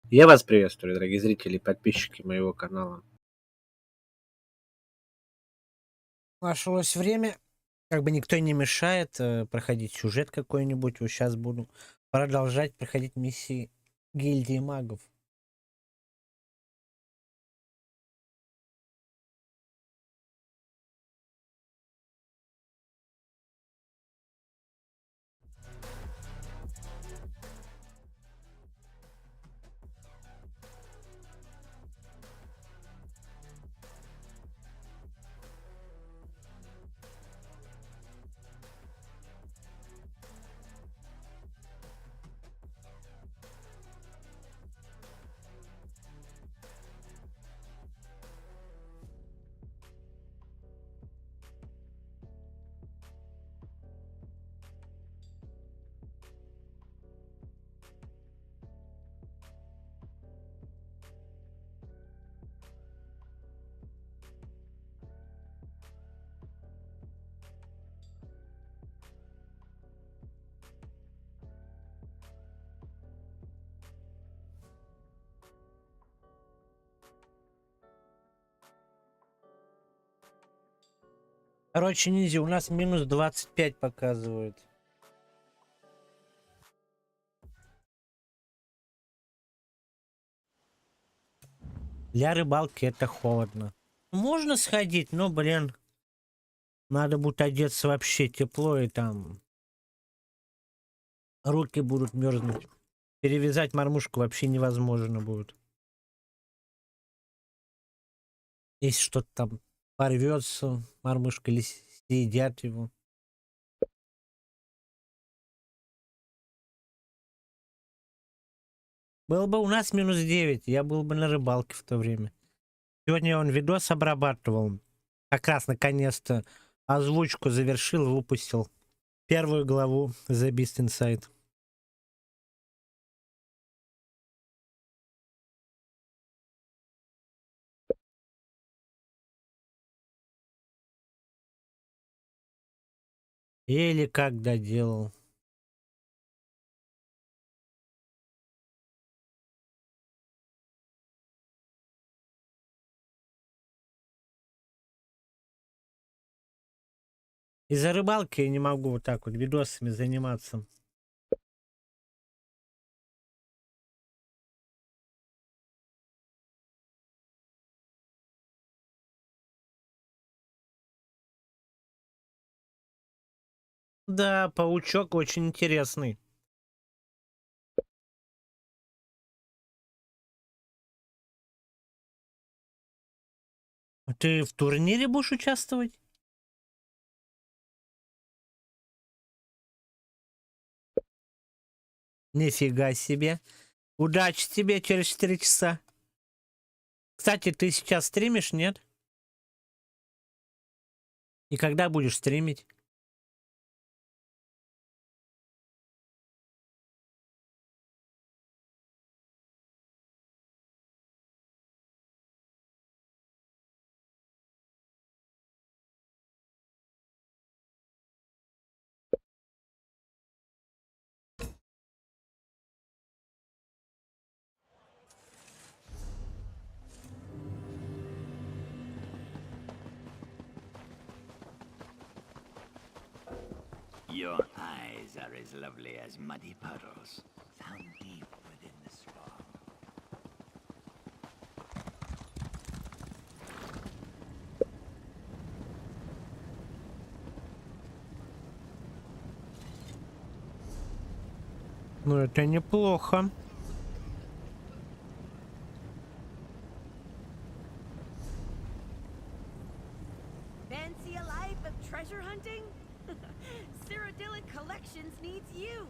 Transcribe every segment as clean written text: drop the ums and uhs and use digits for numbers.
Я вас приветствую, дорогие зрители и подписчики моего канала. Нашлось время, как бы никто не мешает проходить сюжет какой-нибудь. Вот сейчас буду продолжать проходить миссии гильдии магов. Короче, ниндзя, у нас минус 25 показывает. Для рыбалки это холодно. Можно сходить, но, блин, надо будет одеться вообще тепло, и там руки будут мерзнуть. Перевязать мормушку вообще невозможно будет. Если что-то там порвется, мормышка, или съедят его. Было бы у нас минус 9, я был бы на рыбалке в то время. Сегодня он видос обрабатывал. Как раз наконец-то озвучку завершил, выпустил первую главу The Beast Inside. Или как доделал. Из-за рыбалки я не могу вот так вот видосами заниматься. Да, паучок очень интересный. Ты в турнире будешь участвовать? Нифига себе. Удачи тебе через 4 часа. Кстати, ты сейчас стримишь, нет? И когда будешь стримить? Your eyes are as lovely as muddy puddles, found deep within the straw. Ну, это неплохо. Fancy a life of treasure hunting? Sirrodilla Collections needs you.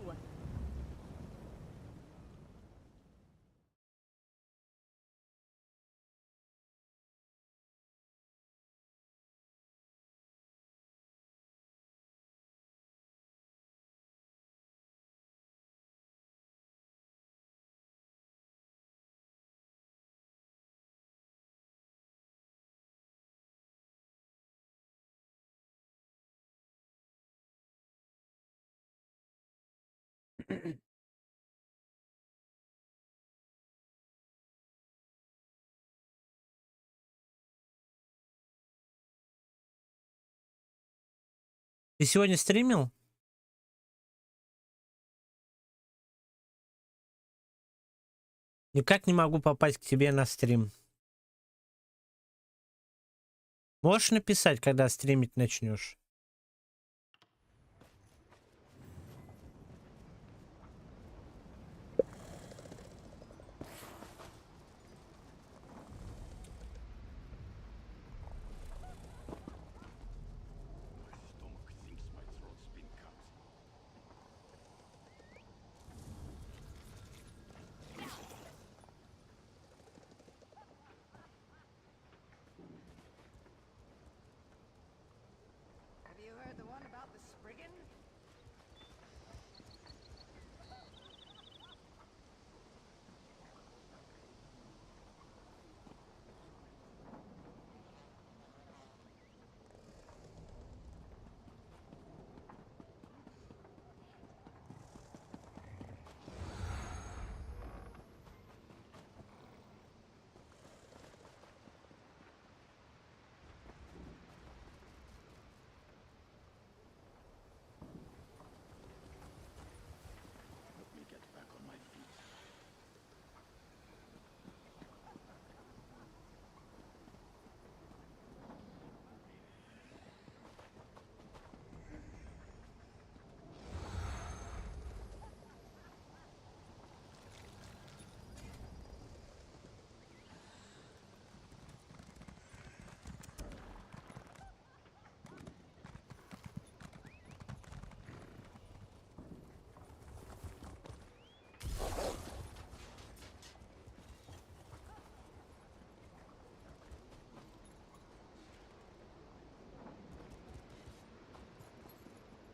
Ты сегодня стримил? Никак не могу попасть к тебе на стрим. Можешь написать, когда стримить начнешь? Have you heard the one about the Spriggan?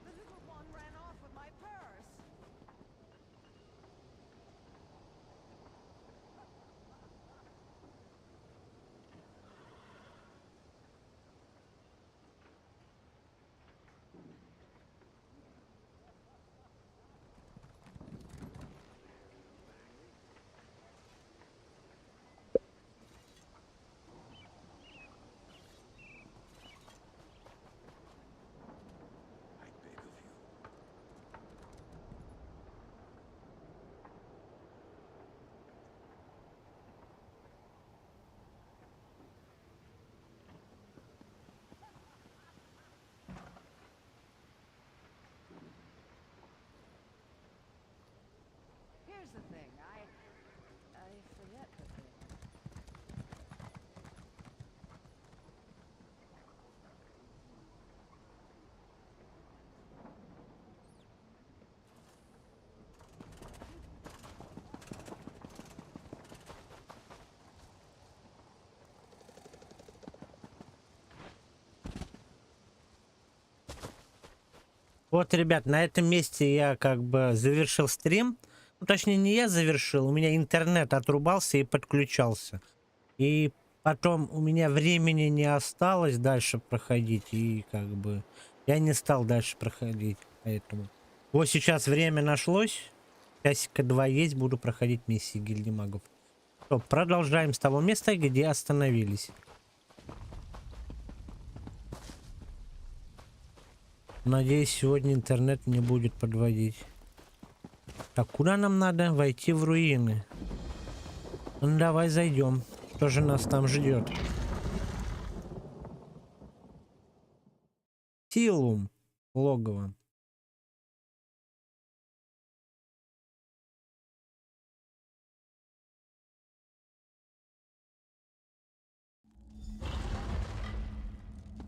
The little one ran off with my purse. Here's the thing, I forget the thing. Вот, ребят, на этом месте я как бы завершил стрим. Ну, точнее, не я завершил, у меня интернет отрубался и подключался. И потом у меня времени не осталось дальше проходить. И как бы я не стал дальше проходить. Поэтому вот сейчас время нашлось. Часика 2 есть, буду проходить миссии гильдии магов. То, продолжаем с того места, где остановились. Надеюсь, сегодня интернет не будет подводить. Так, куда нам надо? Войти в руины. Ну, давай зайдем. Что же нас там ждет? Силум. Логово.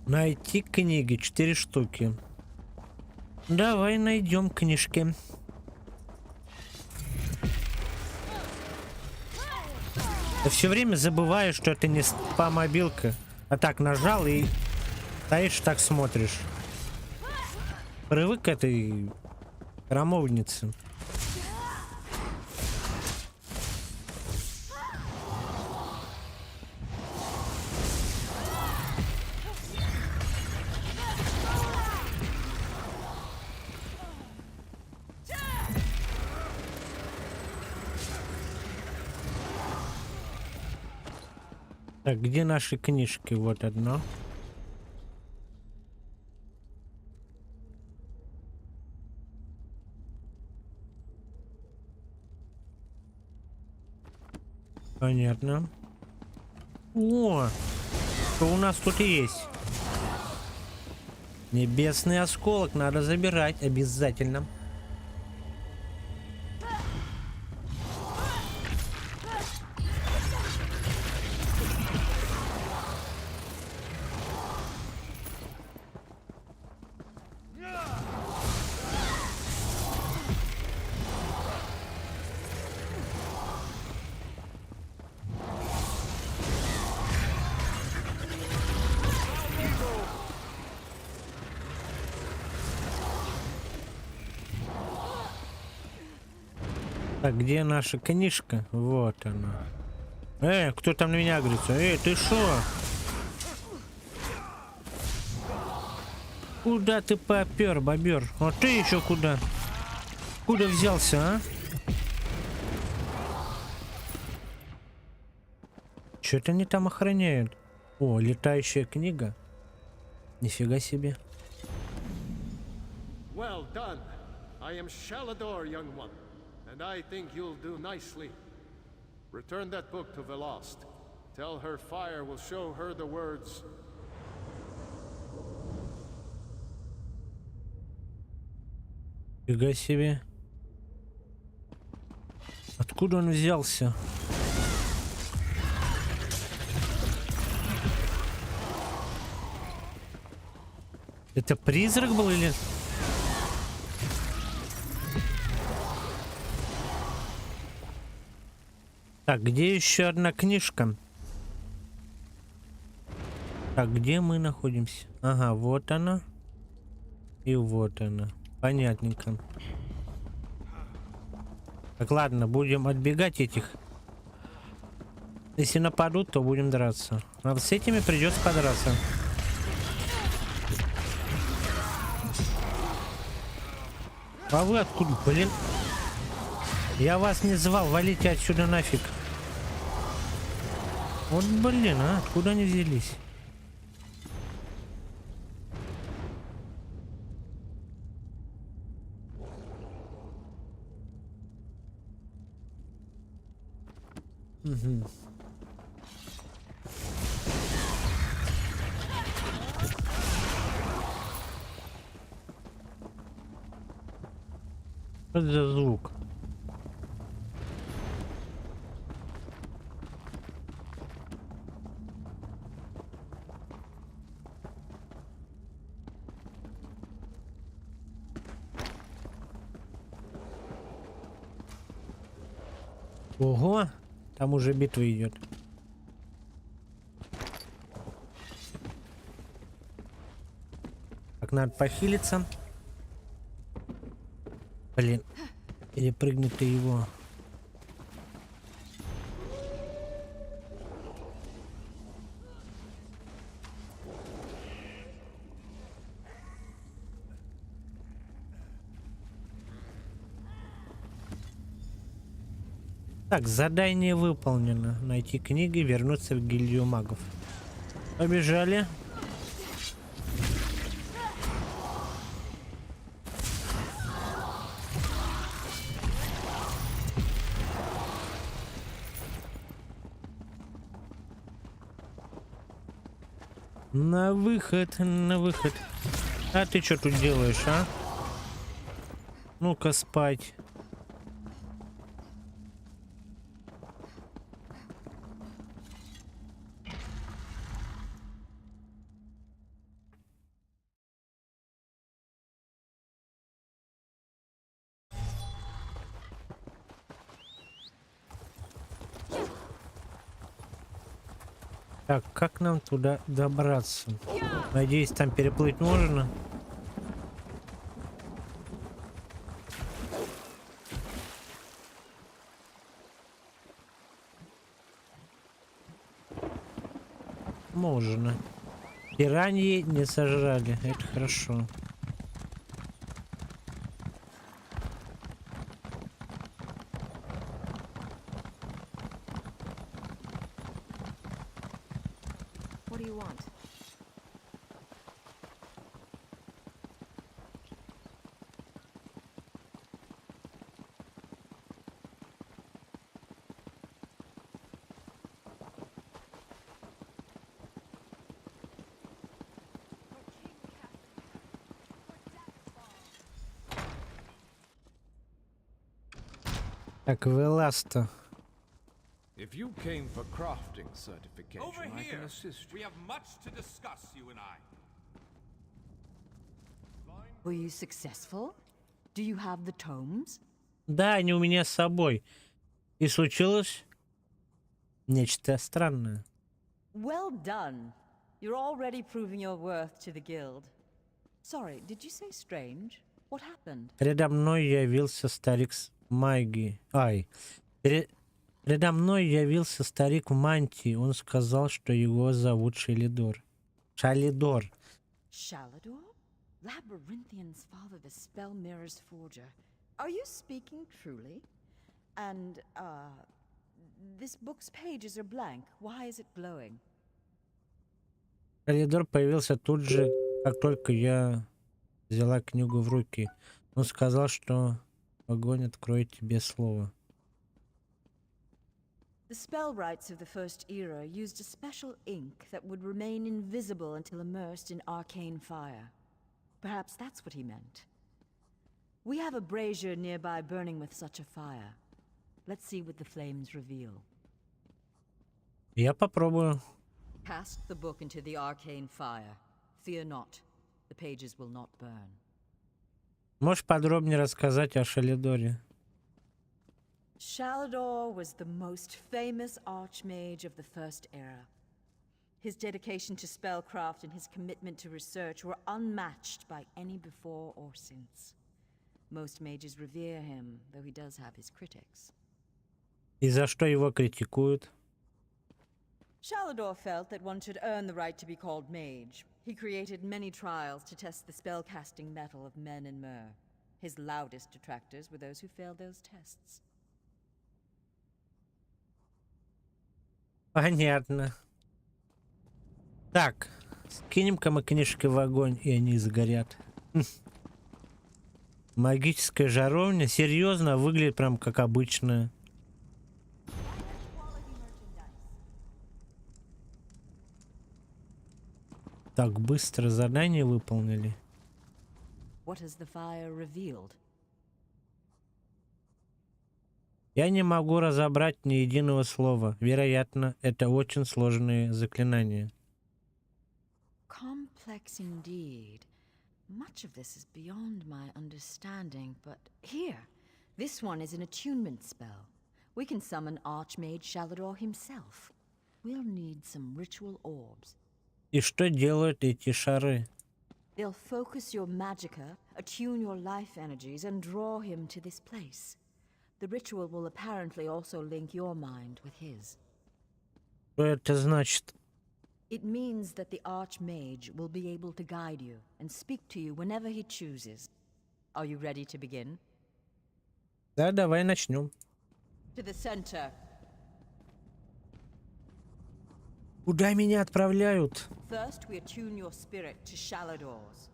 Найти книги. 4 штуки. Давай найдем книжки. Я все время забываю, что это не спам-мобилка. А так нажал и стоишь, так смотришь. Привык к этой храмовнице. Так, где наши книжки? Вот одно. Понятно. О, что у нас тут есть? Небесный осколок надо забирать обязательно. Так, где наша книжка? Вот она. Кто там на меня агрится? Ты шо? Куда ты попер, бобер? А ты еще куда? Куда взялся, а? Что-то они там охраняют. О, летающая книга. Нифига себе. Well done. I am Shalador, young one, and I think you'll do nicely. Return that book to Velost. Tell her fire will show her the words. Нифига себе. Откуда он взялся? Это призрак был или... Так, где еще одна книжка? Так, где мы находимся? Ага, вот она. И вот она. Понятненько. Так, ладно, будем отбегать этих. Если нападут, то будем драться. А вот с этими придется подраться. А вы откуда, блин? Я вас не звал, валите отсюда нафиг. Вот блин, а откуда они взялись? Угу. Что за звук? Ого, там уже битва идет. Так, надо похилиться. Блин, перепрыгнуть-то его. Так, задание выполнено. Найти книги и вернуться в гильдию магов. Побежали. На выход, на выход. А ты что тут делаешь, а? Ну-ка спать. Так, как нам туда добраться? Надеюсь, там переплыть можно. Можно. Пираньи не сожрали, это хорошо. What do you want? Так, вылаз-то. If you came for crafting certification, Over I can here. assist We you. have much to discuss, you and I. Were you successful? Do you have the tomes? Да, они у меня с собой. И случилось нечто странное. Well done. You're already proving your worth to the guild. Sorry, did you say strange? What happened? Передо мной явился старик с магией. Передо мной явился старик в мантии. Он сказал, что его зовут Шалидор. Шалидор. Shalador? Labyrinthian's father, the spell mirror's forger. Are you speaking truly? And, this book's pages are blank. Why is it glowing? Шалидор появился тут же, как только я взяла книгу в руки. Он сказал, что огонь откроет тебе слово. The spellwrights of the First Era used a special ink that would remain invisible until immersed in arcane fire. Perhaps that's what he meant. We have a brazier nearby burning with such a fire. Let's see what the flames reveal. Я попробую. Cast the book into the arcane fire. Fear not, the pages will not burn. Можешь подробнее рассказать о Шалидоре? Shalador was the most famous archmage of the First Era. His dedication to spellcraft and his commitment to research were unmatched by any before or since. Most mages revere him, though he does have his critics. И за что его критикуют? Shalador felt that one should earn the right to be called mage. He created many trials to test the spellcasting mettle of men and mer. His loudest detractors were those who failed those tests. Понятно. Так, скинем-ка мы книжки в огонь, и они загорят. Магическая жаровня. Серьезно, выглядит прям как обычная. Так быстро задание выполнили. What has the fire revealed? Я не могу разобрать ни единого слова. Вероятно, это очень сложные заклинания. Complex indeed. Much of this is beyond my understanding, but here, this one is an attunement spell. We can summon Archmage Shalador himself. We'll need some ritual orbs. И что делают эти шары? They'll focus your magicka, attune your life energies, and draw him to this place. The ritual will apparently also link your mind with his. Что это значит? It means that the Archmage will be able to guide you and speak to you whenever he chooses. Are you ready to begin? Да, давай начнем. To the center. Куда меня отправляют? First, we attune your spirit to Shalador's.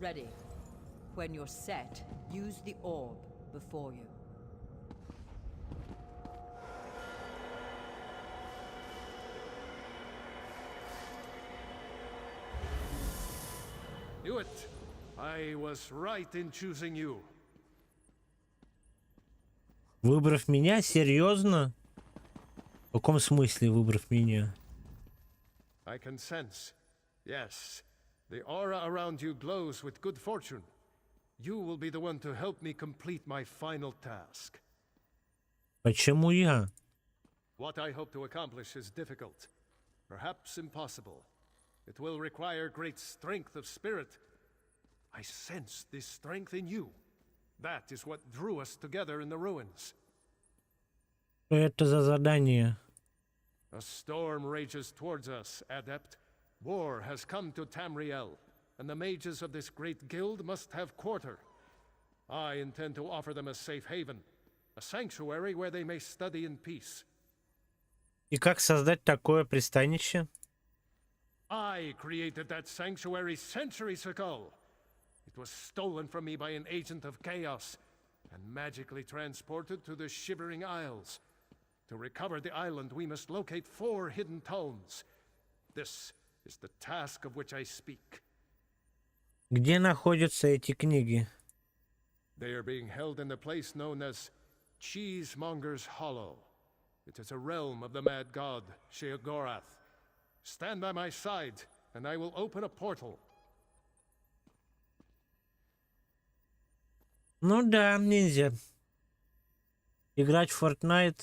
Ready. When you're set, use the orb before you. Knew it. I was right in choosing you. Выбрав меня? Серьезно? В каком смысле выбрав меня? I can sense. Yes, the aura around you glows with good fortune. You will be the one to help me complete my final task. Почему я? What I hope to accomplish is difficult, perhaps impossible. It will require great strength of spirit. I sense this strength in you. That is what drew us together in the ruins. Что это за задание? A storm rages towards us, Adept. War has come to Tamriэль, and the mages of this great guild must have quarter. I intend to offer them a safe haven, a sanctuary where they may study in peace. И как создать такое пристанище? I created that sanctuary centuries ago. It was stolen from me by an agent of chaos and magically transported to the Shivering Isles. To recover the island, we must locate 4 hidden tomes. This is the task of which I speak. Где находятся эти книги? They are being held in the place known as Cheesemonger's Hollow. It is a realm of the mad god, Sheogorath. Stand by my side, and I will open a portal. Ну да, ниндзя. Играть в Fortnite.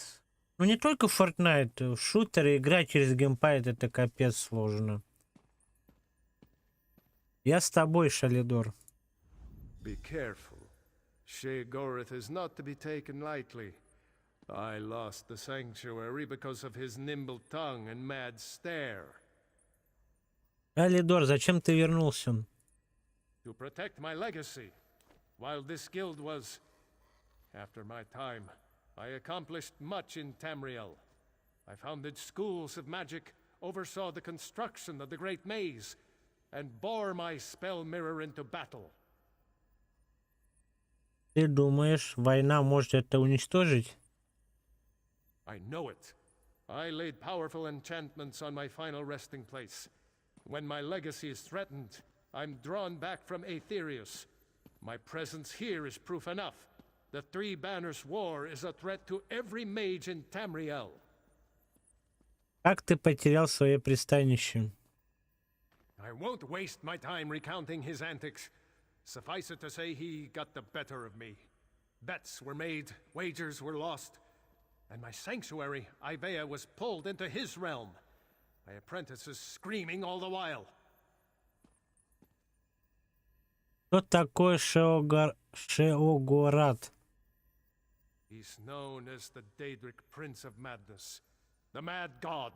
Ну не только в Fortnite, в шутеры играть через геймпад это капец сложно. Я с тобой, Шалидор. Be careful. Sheogorath is not to be taken lightly. I lost the sanctuary because of his nimble tongue and mad stare. Шалидор, зачем ты вернулся? To protect my legacy. While this guild was, after my time, I accomplished much in Tamriэль. I founded schools of magic, oversaw the construction of the great maze, and bore my spell mirror into battle. Ты думаешь, война может это уничтожить? I know it. I laid powerful enchantments on my final resting place. When my legacy is threatened, I'm drawn back from Aetherius. My presence here is proof enough. The Three Banners War is a threat to every mage in Tamriэль. Как ты потерял свое пристанище? I won't waste my time recounting his antics. Suffice it to say he got the better of me. Bets were made, wagers were lost, and my sanctuary, Ivea, was pulled into his realm. My apprentices screaming all the while. Кто такой Шеогорат? He's known as the Daedric Prince of Madness, the Mad God.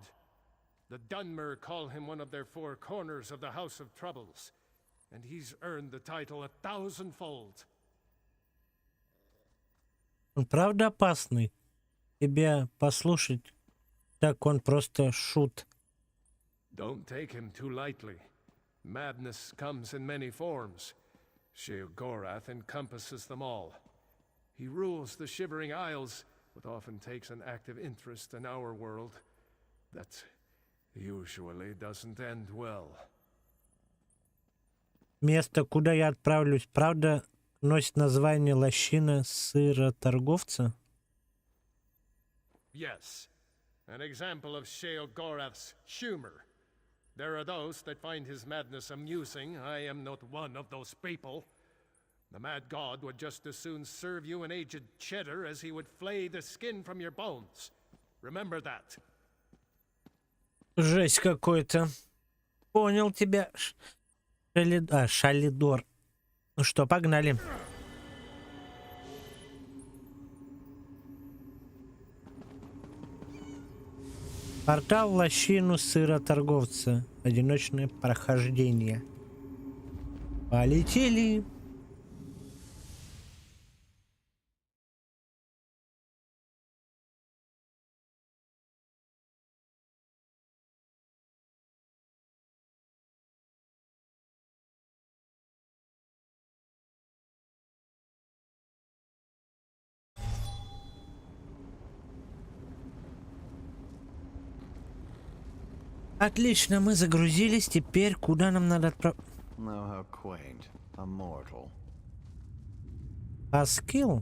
The Dunmer call him one of their four corners of the House of Troubles, and he's earned the title 1,000-fold. Он правда опасный? Тебя послушать, так он просто шут. Don't take him too lightly. Madness comes in many forms. Sheogorath encompasses them all. He rules the Shivering Isles, but often takes an active interest in our world. That usually doesn't end well. Место, куда я отправлюсь, правда, носит название лощина сыроторговца? Yes, an example of Sheogorath's humor. There are those that find his madness amusing. I am not one of those people. The mad god would just as soon serve you an aged cheddar as he would flay the skin from your bones. Remember that. Жесть какой-то. Понял тебя. Шалидор. Ну что, погнали. Портал в лощину сыроторговца. Одиночное прохождение. Полетели. Отлично, мы загрузились. Теперь куда нам надо отправить? А скилл?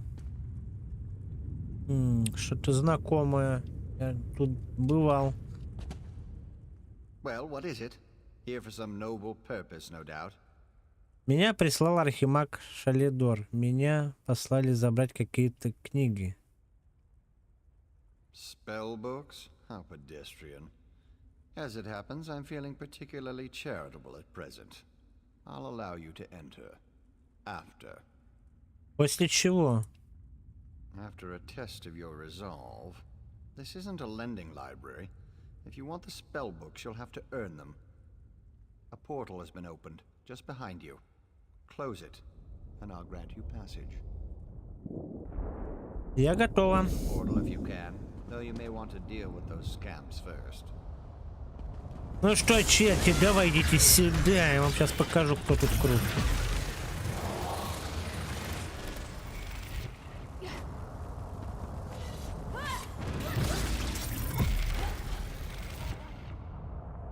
Что-то знакомое. Я тут бывал. Well, what is it? Here for some noble purpose, no doubt. Меня прислал архимаг Шалидор. Меня послали забрать какие-то книги. Spellbooks? How pedestrian. As it happens, I'm feeling particularly charitable at present. I'll allow you to enter. After. После чего? After a test of your resolve. This isn't a lending library. If you want the spellbooks, you'll have to earn them. A portal has been opened, just behind you. Close it, and I'll grant you passage. Я готова. Portal if you can, though you may want to deal with those scamps first. Ну что, черти, давай идите сюда. Я вам сейчас покажу, кто тут крут.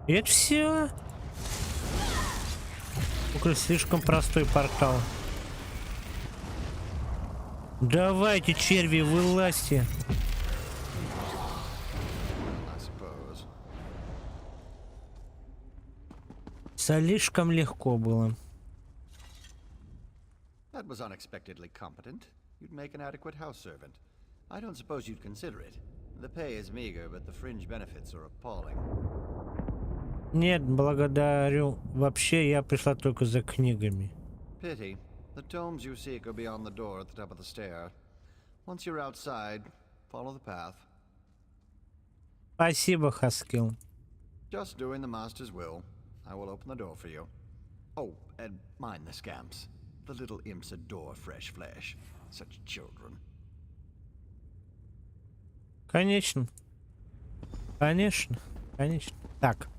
И это все. Слишком простой портал. Давайте, черви, вылазьте. I suppose. Слишком легко было. That was unexpectedly competent. You'd make an adequate house servant. I don't suppose you'd consider it. The pay is meager, but the fringe benefits are appalling. Нет, благодарю. Вообще, я пришла только за книгами. Pity. The tomes you seek are beyond the door at the top of the stair. Once you're outside, follow the path. Спасибо, Хаскил. Just doing the master's will. I will open the door for you. Oh, and mind the scamps. The little imps adore fresh flesh. Such children. Конечно. Конечно. Конечно. Так.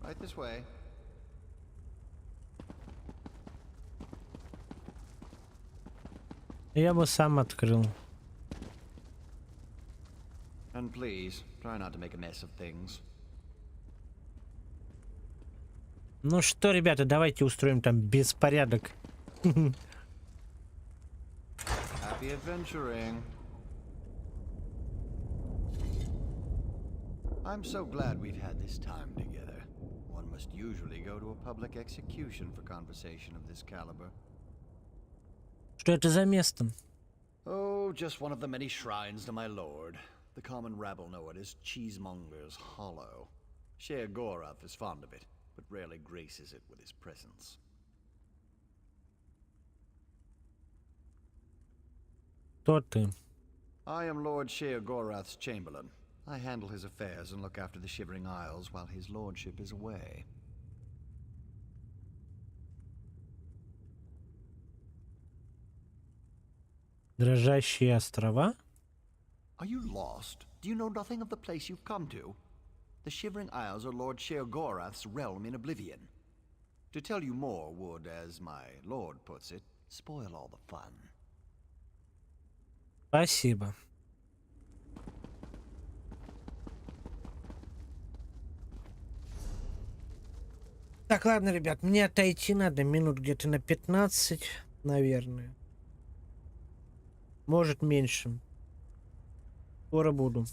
Right this way. Я бы сам открыл. And please, try not to make a mess of things. Ну что, ребята, давайте устроим там беспорядок. Happy adventuring. I'm so glad we've had this time together. One must usually go to a public execution for conversation of this caliber. Что это за место? Oh, just one of the many shrines to my lord. The common rabble know it as Cheesemonger's Hollow. Shea Gorath is fond of it, but rarely graces it with his presence. Кто ты? I am Lord Shea Gorath's chamberlain. I handle his affairs and look after the Shivering Isles while his lordship is away. Дрожащие острова? Are you lost? Do you know nothing of the place you've come to? The Shivering Isles are Lord Shea Gorath's realm in oblivion. To tell you more would, as my lord puts it, spoil all the fun. Спасибо. Так, ладно, ребят, мне отойти надо минут где-то на 15, наверное. Может, меньше. Скоро буду.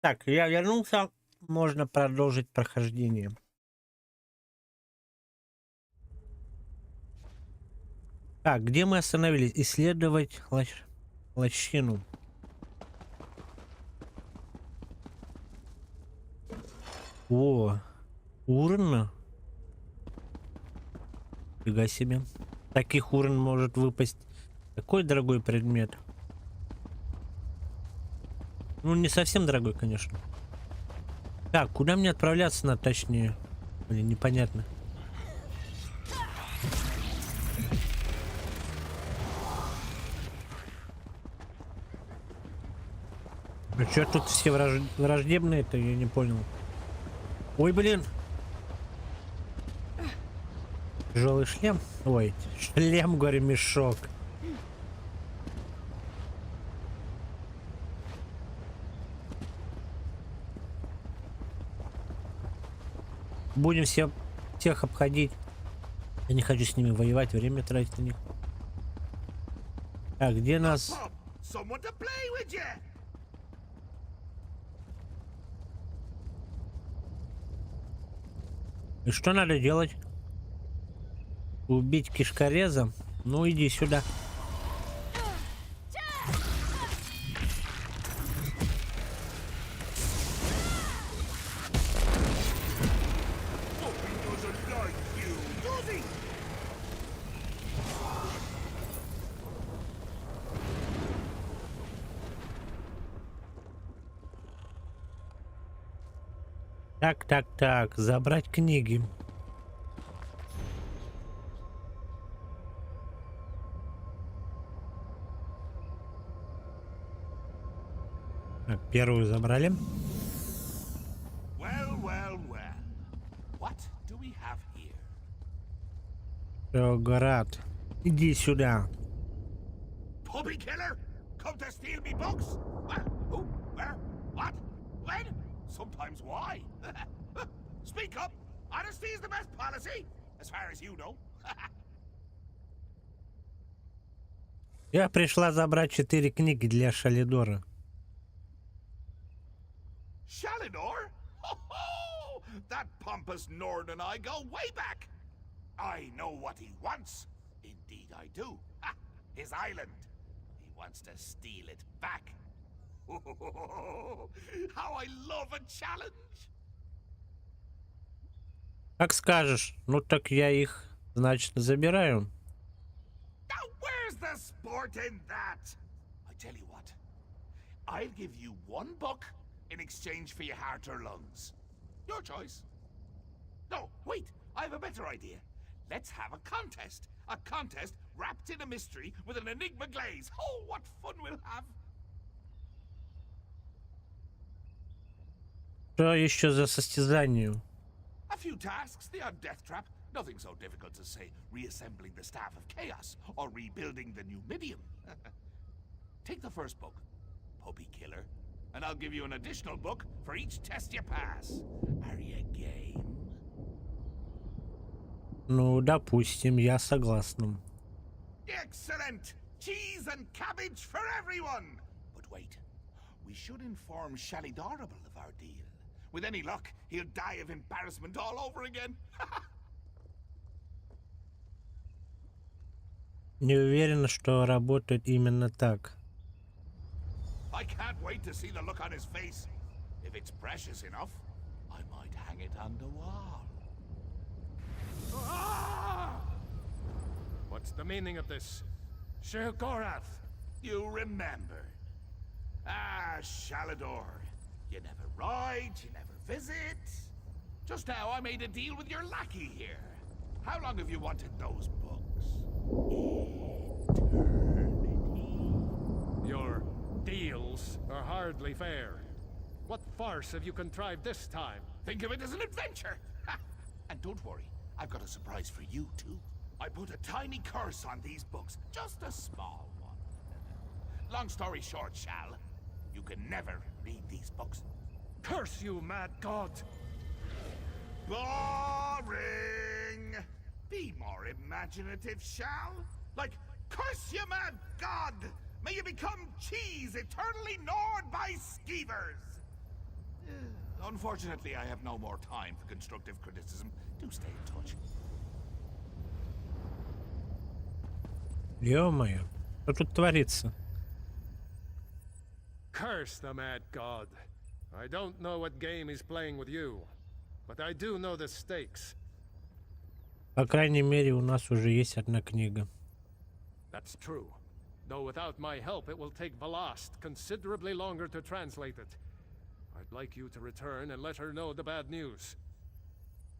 Так, я вернулся. Можно продолжить прохождение. Так, где мы остановились? Исследовать лощину. О, урна. Фига себе. Таких урн может выпасть. Такой дорогой предмет. Ну, не совсем дорогой, конечно. Так, куда мне отправляться, точнее? Блин, непонятно. А чё тут все враждебные-то? Я не понял. Ой, блин. Тяжелый шлем. Ой, шлем, говорю, мешок. Будем всех обходить. Я не хочу с ними воевать, время тратить на них. Так, где нас? И что надо делать? Убить кишкореза? Ну иди сюда. Так, забрать книги. Так, первую забрали. Град, иди сюда. Sometimes why? Speak up. Honesty is the best policy, as far as you know. Я пришла забрать 4 книги для Шалидора. Shalidor? Oh, that pompous Nord and I go way back. I know what he wants. Indeed I do. Ha, his island. He wants to steal it back. How I love a challenge. Как скажешь. Ну так я их, значит, забираю. Now where's the sport in that? I tell you what. I'll give you one book in exchange for your heart or lungs. Your choice. No, wait. I have a better idea. Let's have a contest. A contest wrapped in a mystery with an enigma glaze. Oh, what fun we'll have. Что еще за состязание? A few tasks, the odd death trap. Nothing so difficult to say reassembling the Staff of Chaos or rebuilding the new Midium. Take the first book, Puppy Killer, and I'll give you an additional book for each test you pass. Are you game? Ну, допустим, я согласна. Excellent! Cheese and cabbage for everyone! But wait, we should inform Shalidorable of our deal. With any luck, he'll die of embarrassment all over again. Не уверен, что работает именно так. I can't wait to see the look on his face. If it's precious enough, I might hang it on the wall. Ah! What's the meaning of this? Shirgorath! You remember. Ah, Shalador. You never ride, you never visit. Just now I made a deal with your lackey here. How long have you wanted those books? Eternity. Your deals are hardly fair. What farce have you contrived this time? Think of it as an adventure. Ha! And don't worry, I've got a surprise for you too. I put a tiny curse on these books, just a small one. Long story short, Shal, you can never read these books. Curse you, mad god! Boring! Be more imaginative, Shal. Like, curse you, mad god! May you become cheese eternally gnawed by skeevers! Unfortunately, I have no more time for constructive criticism. Do stay in touch. Ё-моё, что тут творится? Curse the mad god. I don't know what game he's playing with you, but I do know the stakes. По крайней мере, у нас уже есть одна книга. That's true. Though without my help, it will take Velast considerably longer to translate it. I'd like you to return and let her know the bad news.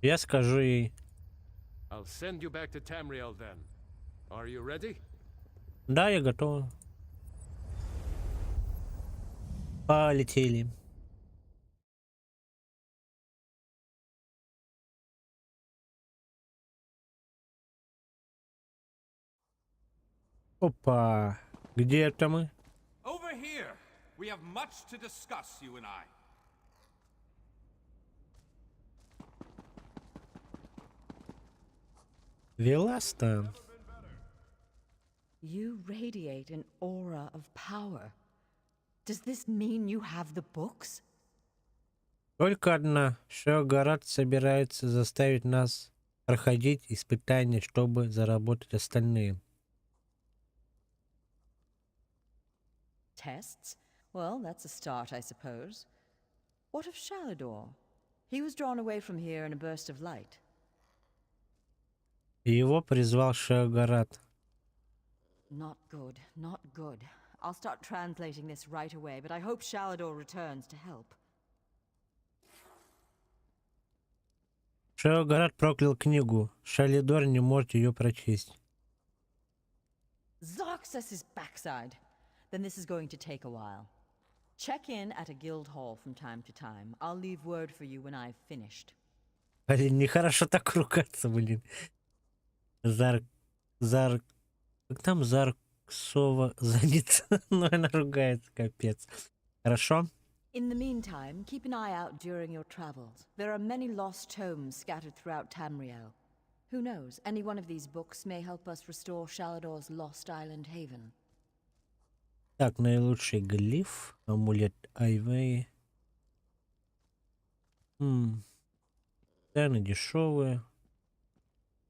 Я скажу ей. I'll send you back to Tamriэль then. Are you ready? Да, я готова. Полетели. Опа. Где это мы? Over here. We have much to discuss, you and I. Веласта. You radiate an aura of power. Does this mean you have the books? Только одна. Шеогарат собирается заставить нас проходить испытания, чтобы заработать остальные. Tests? Well, that's a start, I suppose. What of Shalador? He was drawn away from here in a burst of light. Его призвал Шеогарат. Not good, not good. I'll start translating this right away, but I hope Shalador returns to help. Шеогарат проклял книгу. Шалидор не может ее прочесть. Zarxus' backside. Then this is going to take a while. Check in at a guild hall from time to time. I'll leave word for you when I've finished. Блин, нехорошо так ругаться, блин. Как там Зарксова занята? Но она ругается, капец. Хорошо? In the meantime, keep an eye out during your travels. There are many lost tomes scattered throughout Tamriэль. Who knows, any one of these books may help us restore Shalador's lost island haven. Так, наилучший глиф. Амулет Айвей. Цены дешевые.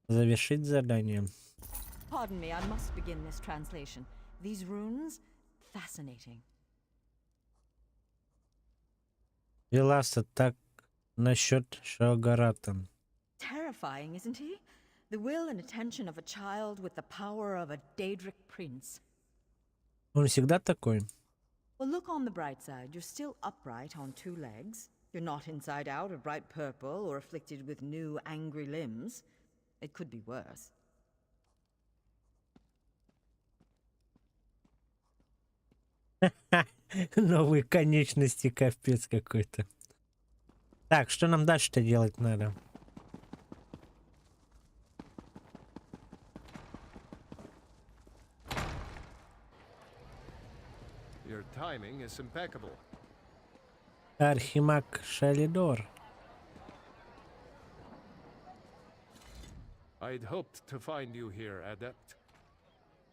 Завершить задание. Pardon me, I must begin this translation. These runes, fascinating. Веласта, так насчет Шеогарата. Terrifying, isn't he? The will and attention of a child with the power of a Daedric prince. Он всегда такой? Well, look on the bright side. You're still upright on two legs. You're not inside out or bright purple or afflicted with new angry limbs. It could be worse. Новые конечности, капец какой-то. Так, что нам дальше-то делать надо? Your timing is impeccable. Архимаг Шалидор. I'd hoped to find you here, Adept.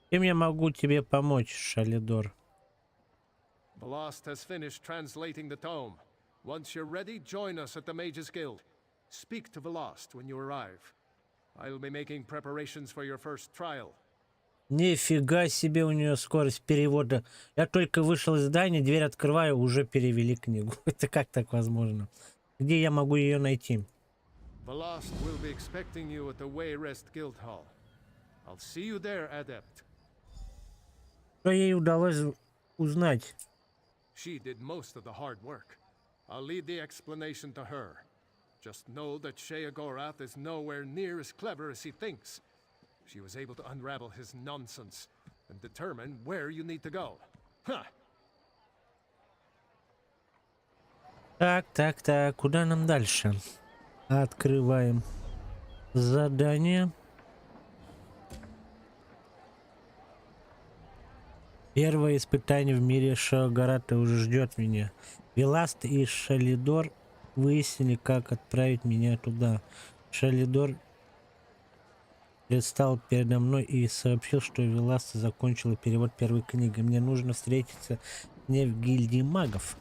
Чем я могу тебе помочь, Шалидор? Velast has finished translating the tome. Once you're ready, join us at the Mages Guild. Speak to Velast when you arrive. I'll be making preparations for your first trial. Нифига себе, у нее скорость перевода. Я только вышел из здания, дверь открываю, уже перевели книгу. Это как так возможно? Где я могу ее найти? Velast will be expecting you at the Wayrest Guild Hall. I'll see you there, Adept. Что ей удалось узнать? She did most of the hard work. I'll leave the explanation to her. Just know that Sheogorath is nowhere near as clever as he thinks. She was able to unravel his nonsense and determine where you need to go. Huh! Так, куда нам дальше? Открываем задание. Первое испытание в мире Шеогарата уже ждет меня. Веласт и Шалидор выяснили, как отправить меня туда. Шалидор предстал передо мной и сообщил, что Веласта закончила перевод первой книги. Мне нужно встретиться с ней в гильдии магов.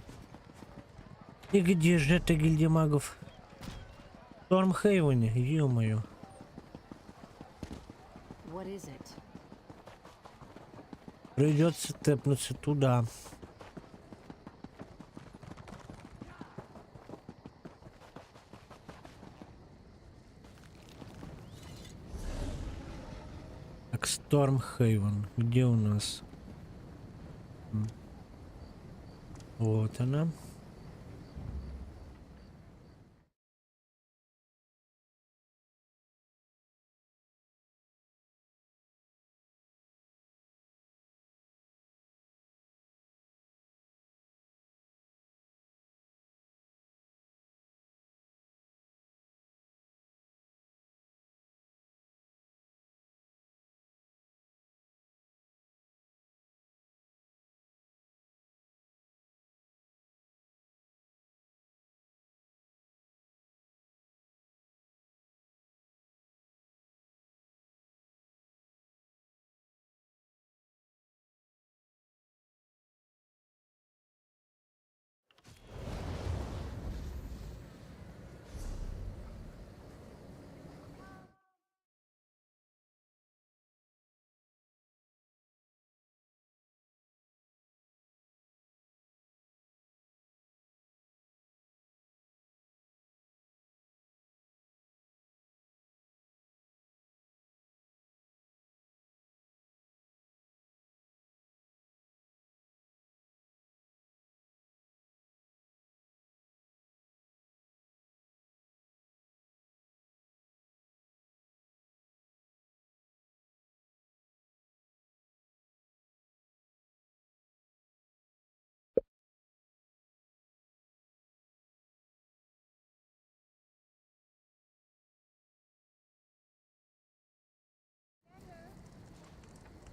И где же эта гильдия магов? В Тормхейвене, ё-моё. What is it? Придется тэпнуться туда. Так, Стормхейвен. Где у нас? Вот она.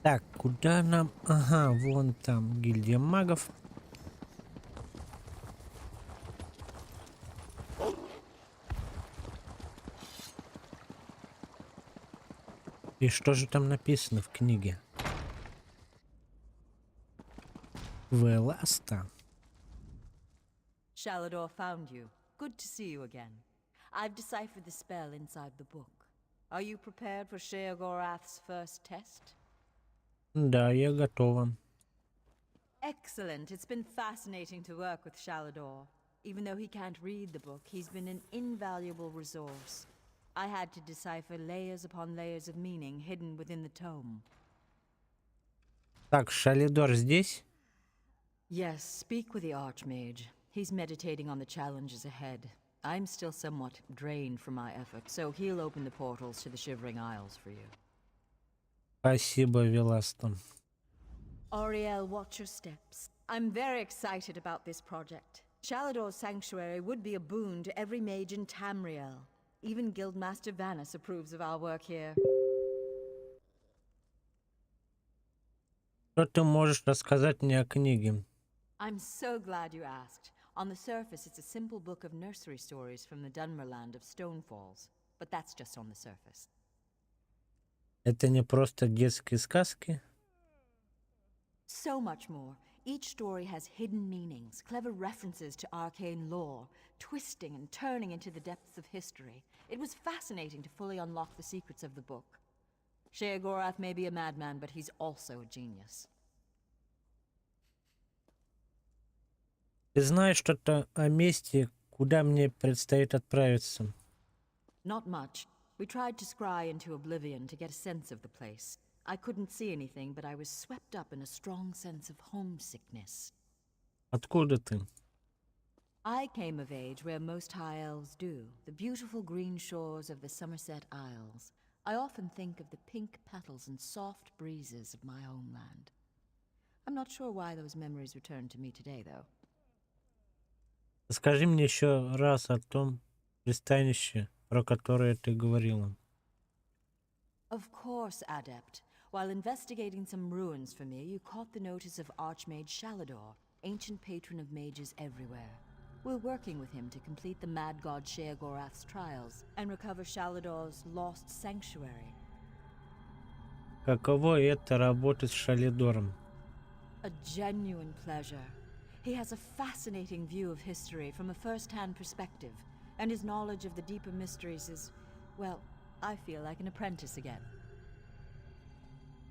Так, куда нам? Ага, вон там гильдия магов. И что же там написано в книге? Веласта. Shalador found you. Good to see you again. I've deciphered the spell inside the book. Are you prepared for Sheogorath's first test? Да, я готова. Excellent. It's been fascinating to work with Shalador. Even though he can't read the book, he's been an invaluable resource. I had to decipher layers upon layers of meaning hidden within the tome. Так, Шалидор здесь? Yes, speak with the Archmage. He's meditating on the challenges ahead. I'm still somewhat drained from my effort, so he'll open the portals to the Shivering Isles for you. Спасибо, Веласта. Auriel, watch your steps. I'm very excited about this project. Shalador's sanctuary would be a boon to every mage in Tamriэль. Even Guildmaster Vanus approves of our work here. Что ты можешь рассказать мне о книге? I'm so glad you asked. On the surface, it's a simple book of nursery stories from the Dunmerland of Stonefalls. But that's just on the surface. Это не просто детские сказки? So much more. Each story has hidden meanings, clever references to arcane lore, twisting and turning into the depths of history. It was fascinating to fully unlock the secrets of the book. Sheogorath may be a madman, but he's also a genius. Ты знаешь что-то о месте, куда мне предстоит отправиться? Not much. We tried to scry into oblivion to get a sense of the place. I couldn't see anything, but I was swept up in a strong sense of homesickness. Откуда ты? I came of age where most high elves do, the beautiful green shores of the Somerset Isles. I often think of the pink petals and soft breezes of my homeland. I'm not sure why those memories return to me today, though. Скажи мне еще раз о том пристанище, про которое ты говорила. Of course, Adept. While investigating some ruins for me, you caught the notice of Archmage Shalador, ancient patron of mages everywhere. We're working with him to complete the mad god Sheogorath's trials and recover Shalador's lost sanctuary. Каково это работать с Шалидором? A genuine pleasure. He has a fascinating view of history from a first-hand perspective, and his knowledge of the deeper mysteries is, well, I feel like an apprentice again.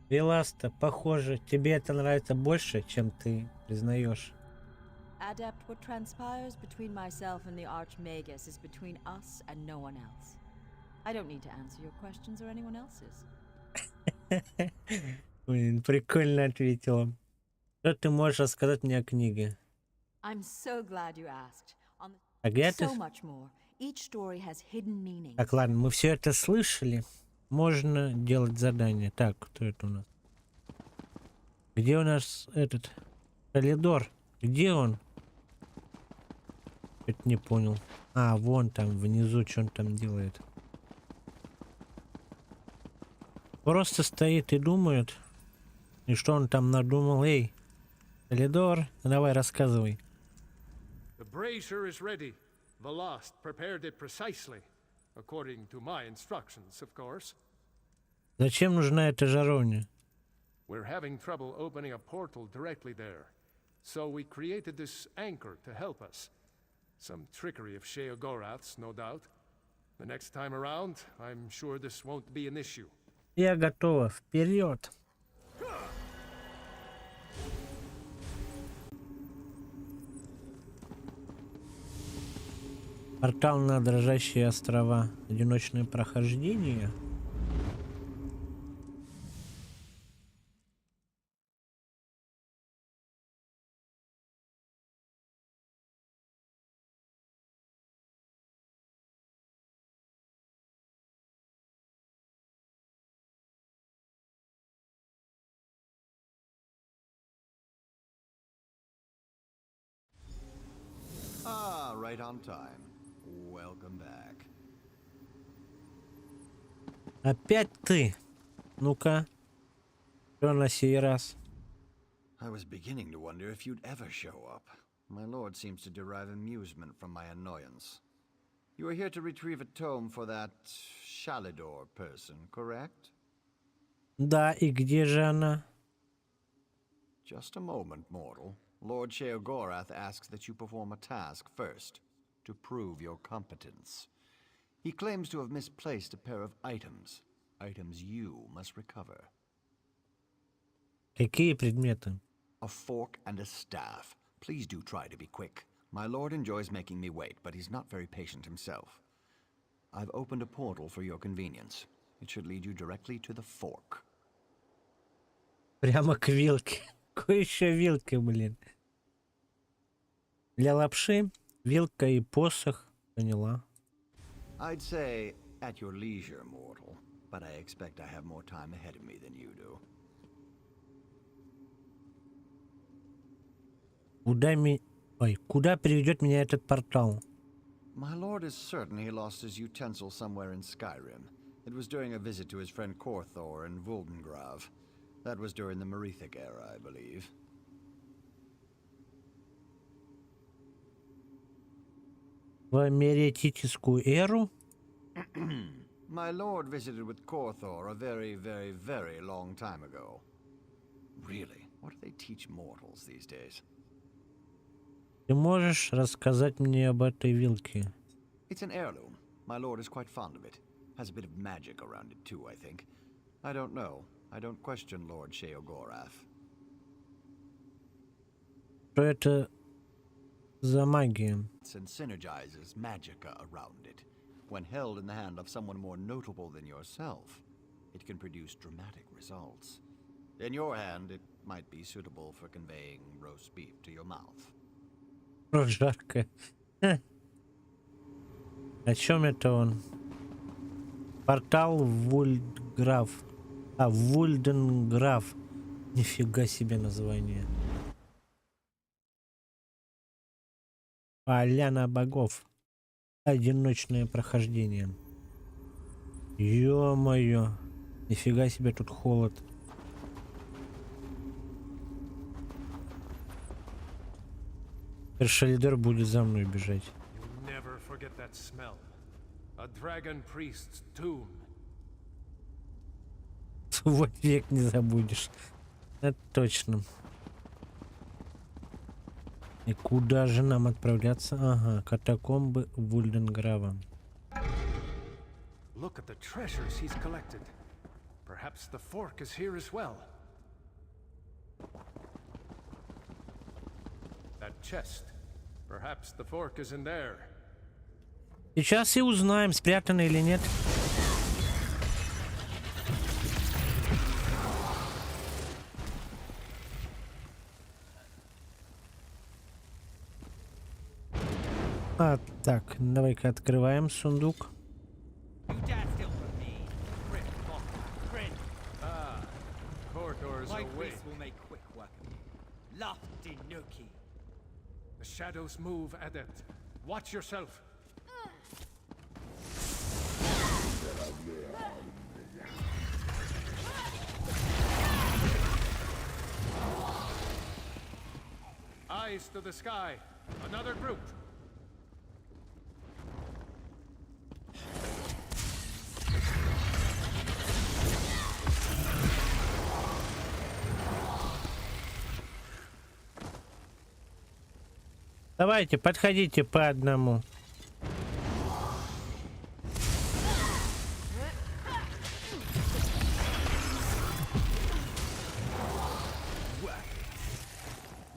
Веласта, похоже, тебе это нравится больше, чем ты признаешь. Adept, what transpires between myself and the Archmagus is between us and no one else. I don't need to answer your questions or anyone else's. Блин, прикольно ответила. Что ты можешь рассказать мне о книге? I'm so glad you asked. On А где ты? so much more. Each story has hidden meanings. Так, ладно, мы все это слышали. Можно делать задание. Так, кто это у нас? Где у нас этот Калидор? Где он? Это не понял. А, вон там, внизу, что он там делает. Просто стоит и думает. И что он там надумал? Эй, Калидор, давай рассказывай. The brazier is ready. The Lost prepared it precisely, according to my instructions, of course. Зачем нужна эта жаровня? We're having trouble opening a portal directly there, so we created this anchor to help us. Some trickery of Sheogorath's, no doubt. The next time around, I'm sure this won't be an issue. Я готова. Вперед! Портал на дрожащие острова. Одиночное прохождение. Ah, right on time. Welcome back. Опять ты? Ну-ка. Что на сей раз? I was beginning to wonder if you'd ever show up. My lord seems to derive amusement from my annoyance. You are here to retrieve a tome for that Shalidor person, correct? Да, и где же она? Just a moment, mortal. Lord Sheogorath asks that you perform a task first, to prove your competence. He claims to have misplaced a pair of items. Items you must recover. Какие предметы? A fork and a staff. Please do try to be quick. My lord enjoys making me wait, but he's not very patient himself. I've opened a portal for your convenience. It should lead you directly to the fork. Прямо к вилке. Какой еще вилка, блин? Для лапши вилка и посох. Поняла. I'd say at your leisure, mortal, but I expect I have more time ahead of me than you do. Куда приведет меня этот портал? My lord is certain he lost his utensil somewhere in Skyrim. It was during a visit to his friend Korthor in Vuldengrav. That was during the Merethic era, I believe. В Меретическую эру? My lord visited with Korthor a very, very, very long time ago. Really, what do they teach mortals these days? Ты можешь рассказать мне об этой вилке? It's an heirloom. My lord is quite fond of it. Has a bit of magic around it too, I think. I don't know. I don't question Lord Sheogorath. Что это за магия? And synergizes magica around it. When held in the hand of someone more notable than yourself, it can produce dramatic results. In your hand, it might be suitable for conveying roast beef to your mouth. Жарко. О чем это он? Портал Вульдграф. Вульденграф. Нифига себе название. Поляна богов. Одиночное прохождение. Ё-моё. Нифига себе тут холод. Шалидор будет за мной бежать. You'll never forget that smell. A dragon priest's tomb. Свой век не забудешь. Это точно. И куда же нам отправляться? Ага, катакомбы Вульденграва. Look at the treasures he's collected. Perhaps the fork is here as well. That chest. Perhaps the fork is in there. Сейчас и узнаем, спрятано или нет. А, так, давай-ка открываем сундук. Corridors away. The shadows move, Adept. Watch yourself. Eyes to the sky. Another group. Давайте, подходите по одному.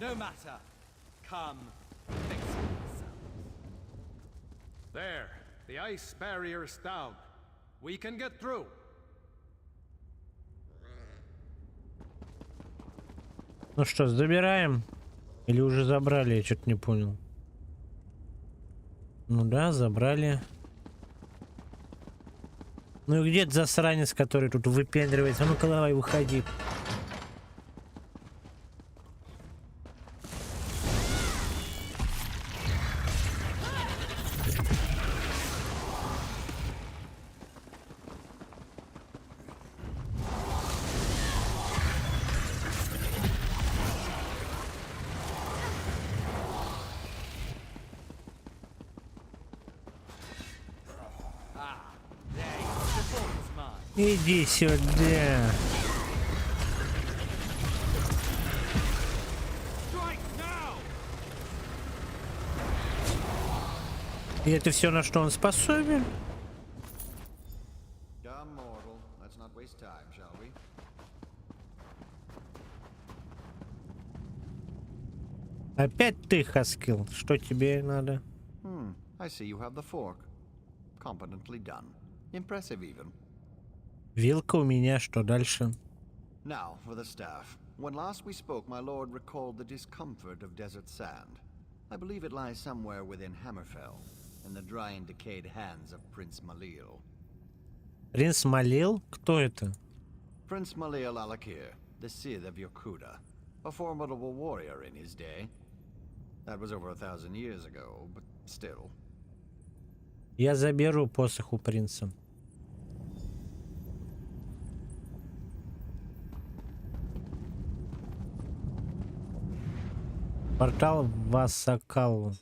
No matter. Come, fix yourself. There. The ice barrier is down. We can get through. Ну что, забираем? Или уже забрали? Я что-то не понял. Ну да, забрали. Ну и где этот засранец, который тут выпендривается? Ну-ка давай, выходи. Иди сюда. И это все, на что он способен? Опять ты, Хаскил. Что тебе надо? I see you have the fork. Competently done. Impressive even. Вилка у меня, что дальше? Now for the staff. When last we spoke, my lord recalled the discomfort of desert sand. I believe it lies somewhere within Hammerfell, in the dry and decayed hands of Prince Malil. Принц Малил? Кто это? Prince Malil Alakir, the Sith of Yokuda, a formidable warrior in his day. That was over 1,000 years ago, but still. Я заберу посох у принца. Портал в Асакалу.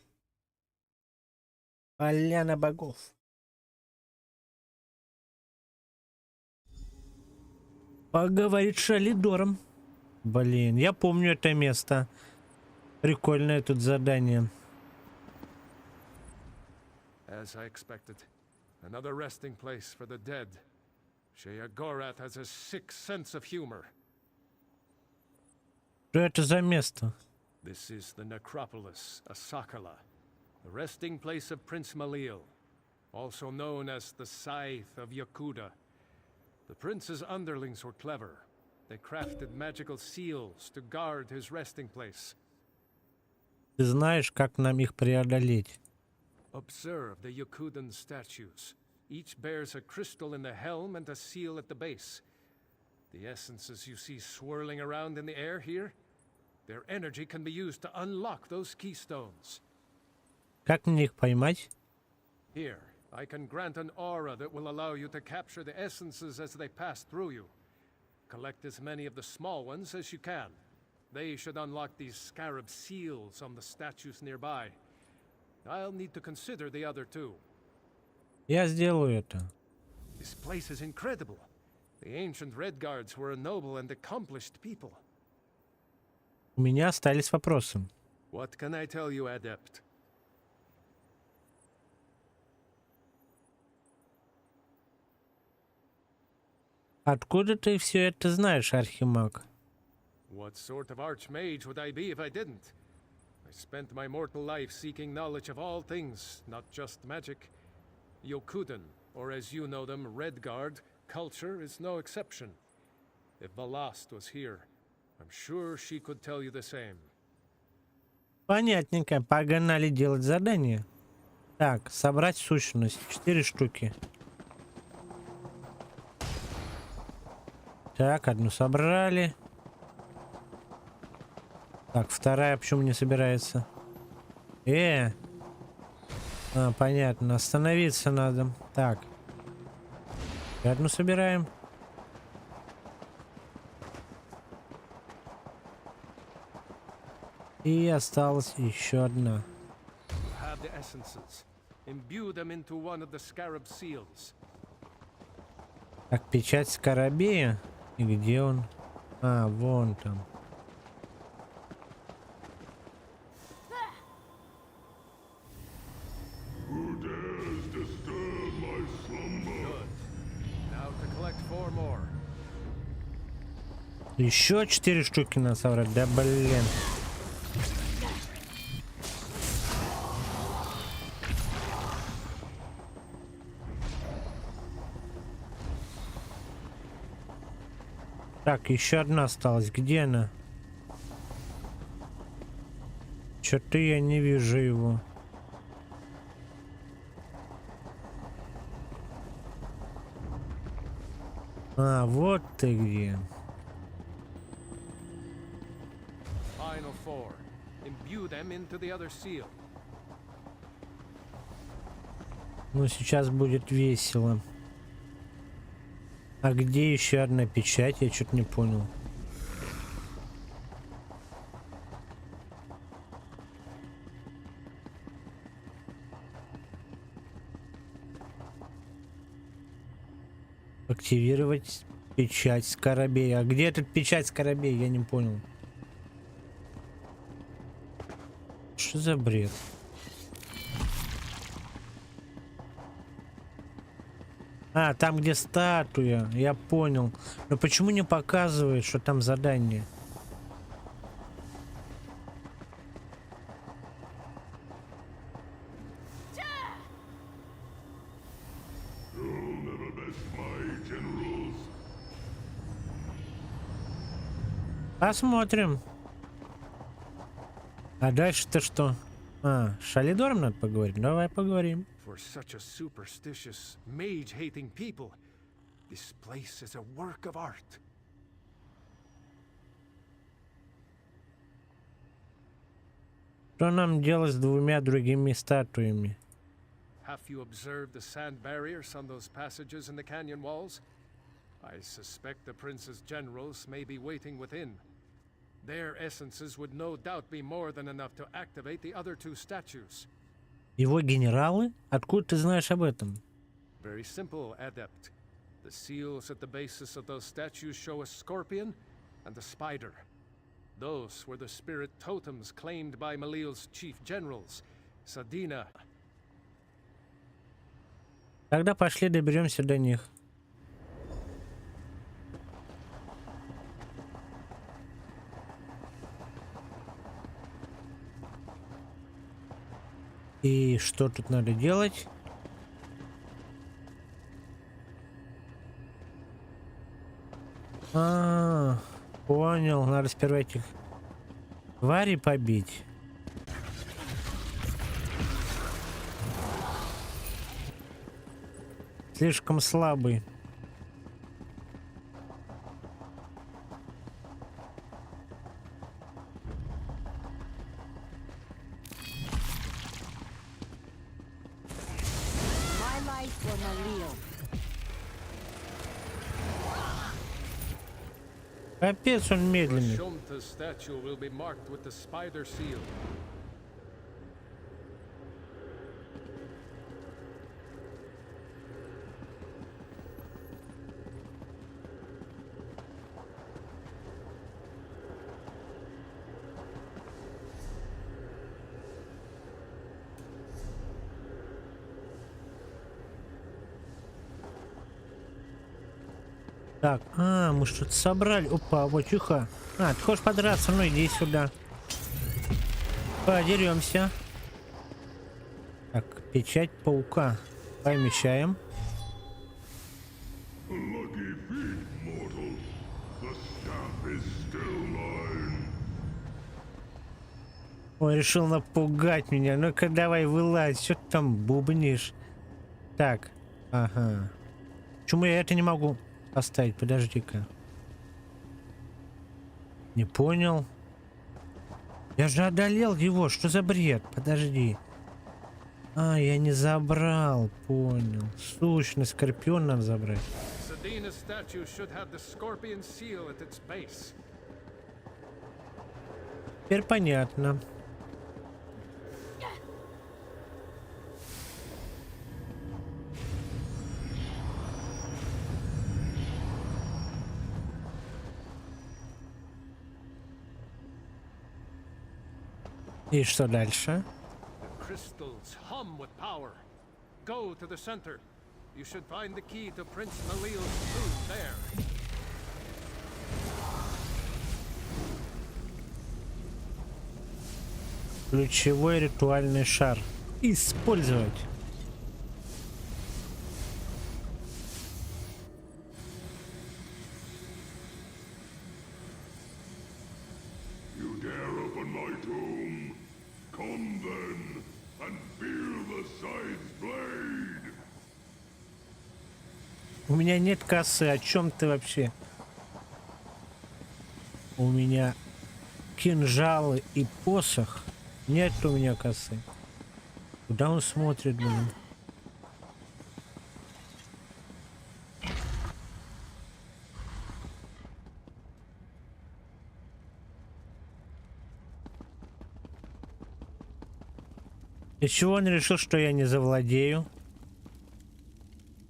Поляна богов. Поговорить с Шалидором. Блин, я помню это место. Прикольное тут задание. As I expected, another resting place for the dead. Sheogorath has a sick sense of humor. Что это за место? This is the necropolis, Asakala, the resting place of Prince Malil, also known as the Scythe of Yokuda. The prince's underlings were clever. They crafted magical seals to guard his resting place. Ты знаешь, как нам их преодолеть? Observe the Yokudan statues. Each bears a crystal in the helm and a seal at the base. The essences you see swirling around in the air here, their energy can be used to unlock those keystones. Как мне их поймать? Here, I can grant an aura that will allow you to capture the essences as they pass through you. Collect as many of the small ones as you can. They should unlock these scarab seals on the statues nearby. I'll need to consider the other two. Я сделаю это. This place is incredible. The ancient Red Guards were a noble and accomplished people. У меня остались вопросы. What can I tell you, Adept? Откуда ты все это знаешь, архимаг? What sort of archmage would I be if I didn't? I spent my mortal life seeking knowledge of all things, not just magic. Yokuden, or as you know them, Redguard, culture is no exception. If Balast was here, I'm sure she could tell you the same. Понятненько. Погнали делать задание. Так, собрать сущность. 4 штуки. Так, одну собрали. Так, вторая почему не собирается? Понятно. Остановиться надо. Так. И одну собираем. И осталась еще одна. Have the essences. Imbue them into one of the scarab seals. Так, печать скоробея. И где он? А, вон там. Еще 4 штуки надо собрать. Да блин. Так, еще одна осталась. Где она? Что-то я не вижу его. А, вот ты где. Final four. Imbue them into the other seal. Ну, сейчас будет весело. А где еще одна печать? Я что-то не понял. Активировать печать скоробея. А где этот печать скоробея? Я не понял. Что за бред? А, там, где статуя. Я понял. Но почему не показывает, что там задание? Посмотрим. А дальше-то что? А, с Шалидором надо поговорить? Давай поговорим. For such a superstitious, mage-hating people, this place is a work of art. Что нам делать с двумя другими статуями? Have you observed the sand barriers on those passages in the canyon walls? I suspect the prince's generals may be waiting within. Their essences would no doubt be more than enough to activate the other two statues. Его генералы? Откуда ты знаешь об этом? Very simple, Adept. The seals at the basis of those statues show a scorpion and a spider. Those were the spirit totems claimed by Malil's chief generals, Sadina. Тогда пошли доберемся до них. И что тут надо делать? Понял. Надо сперва этих тварей побить. Слишком слабый. Капец, он медленный. Shomta's statue will be marked with the spider seal. Так, мы что-то собрали. Опа, вот тихо. Ты хочешь подраться? Ну иди сюда. Подеремся. Так, печать паука. Помещаем. Ой, решил напугать меня. Ну-ка давай вылазь. Что ты там бубнишь? Так, ага. Почему я это не могу поставить? Подожди-ка. Не понял. Я же одолел его. Что за бред? Подожди. Я не забрал. Понял. Сущность скорпион надо забрать. Теперь понятно. И что дальше? Crystals hum with power. Go to the center. You should find the key to Prince Malil's tomb there. Ключевой ритуальный шар. Использовать. У меня нет косы, о чем ты вообще? У меня кинжалы и посох. Нет у меня косы. Куда он смотрит, блин? И чего он решил, что я не завладею?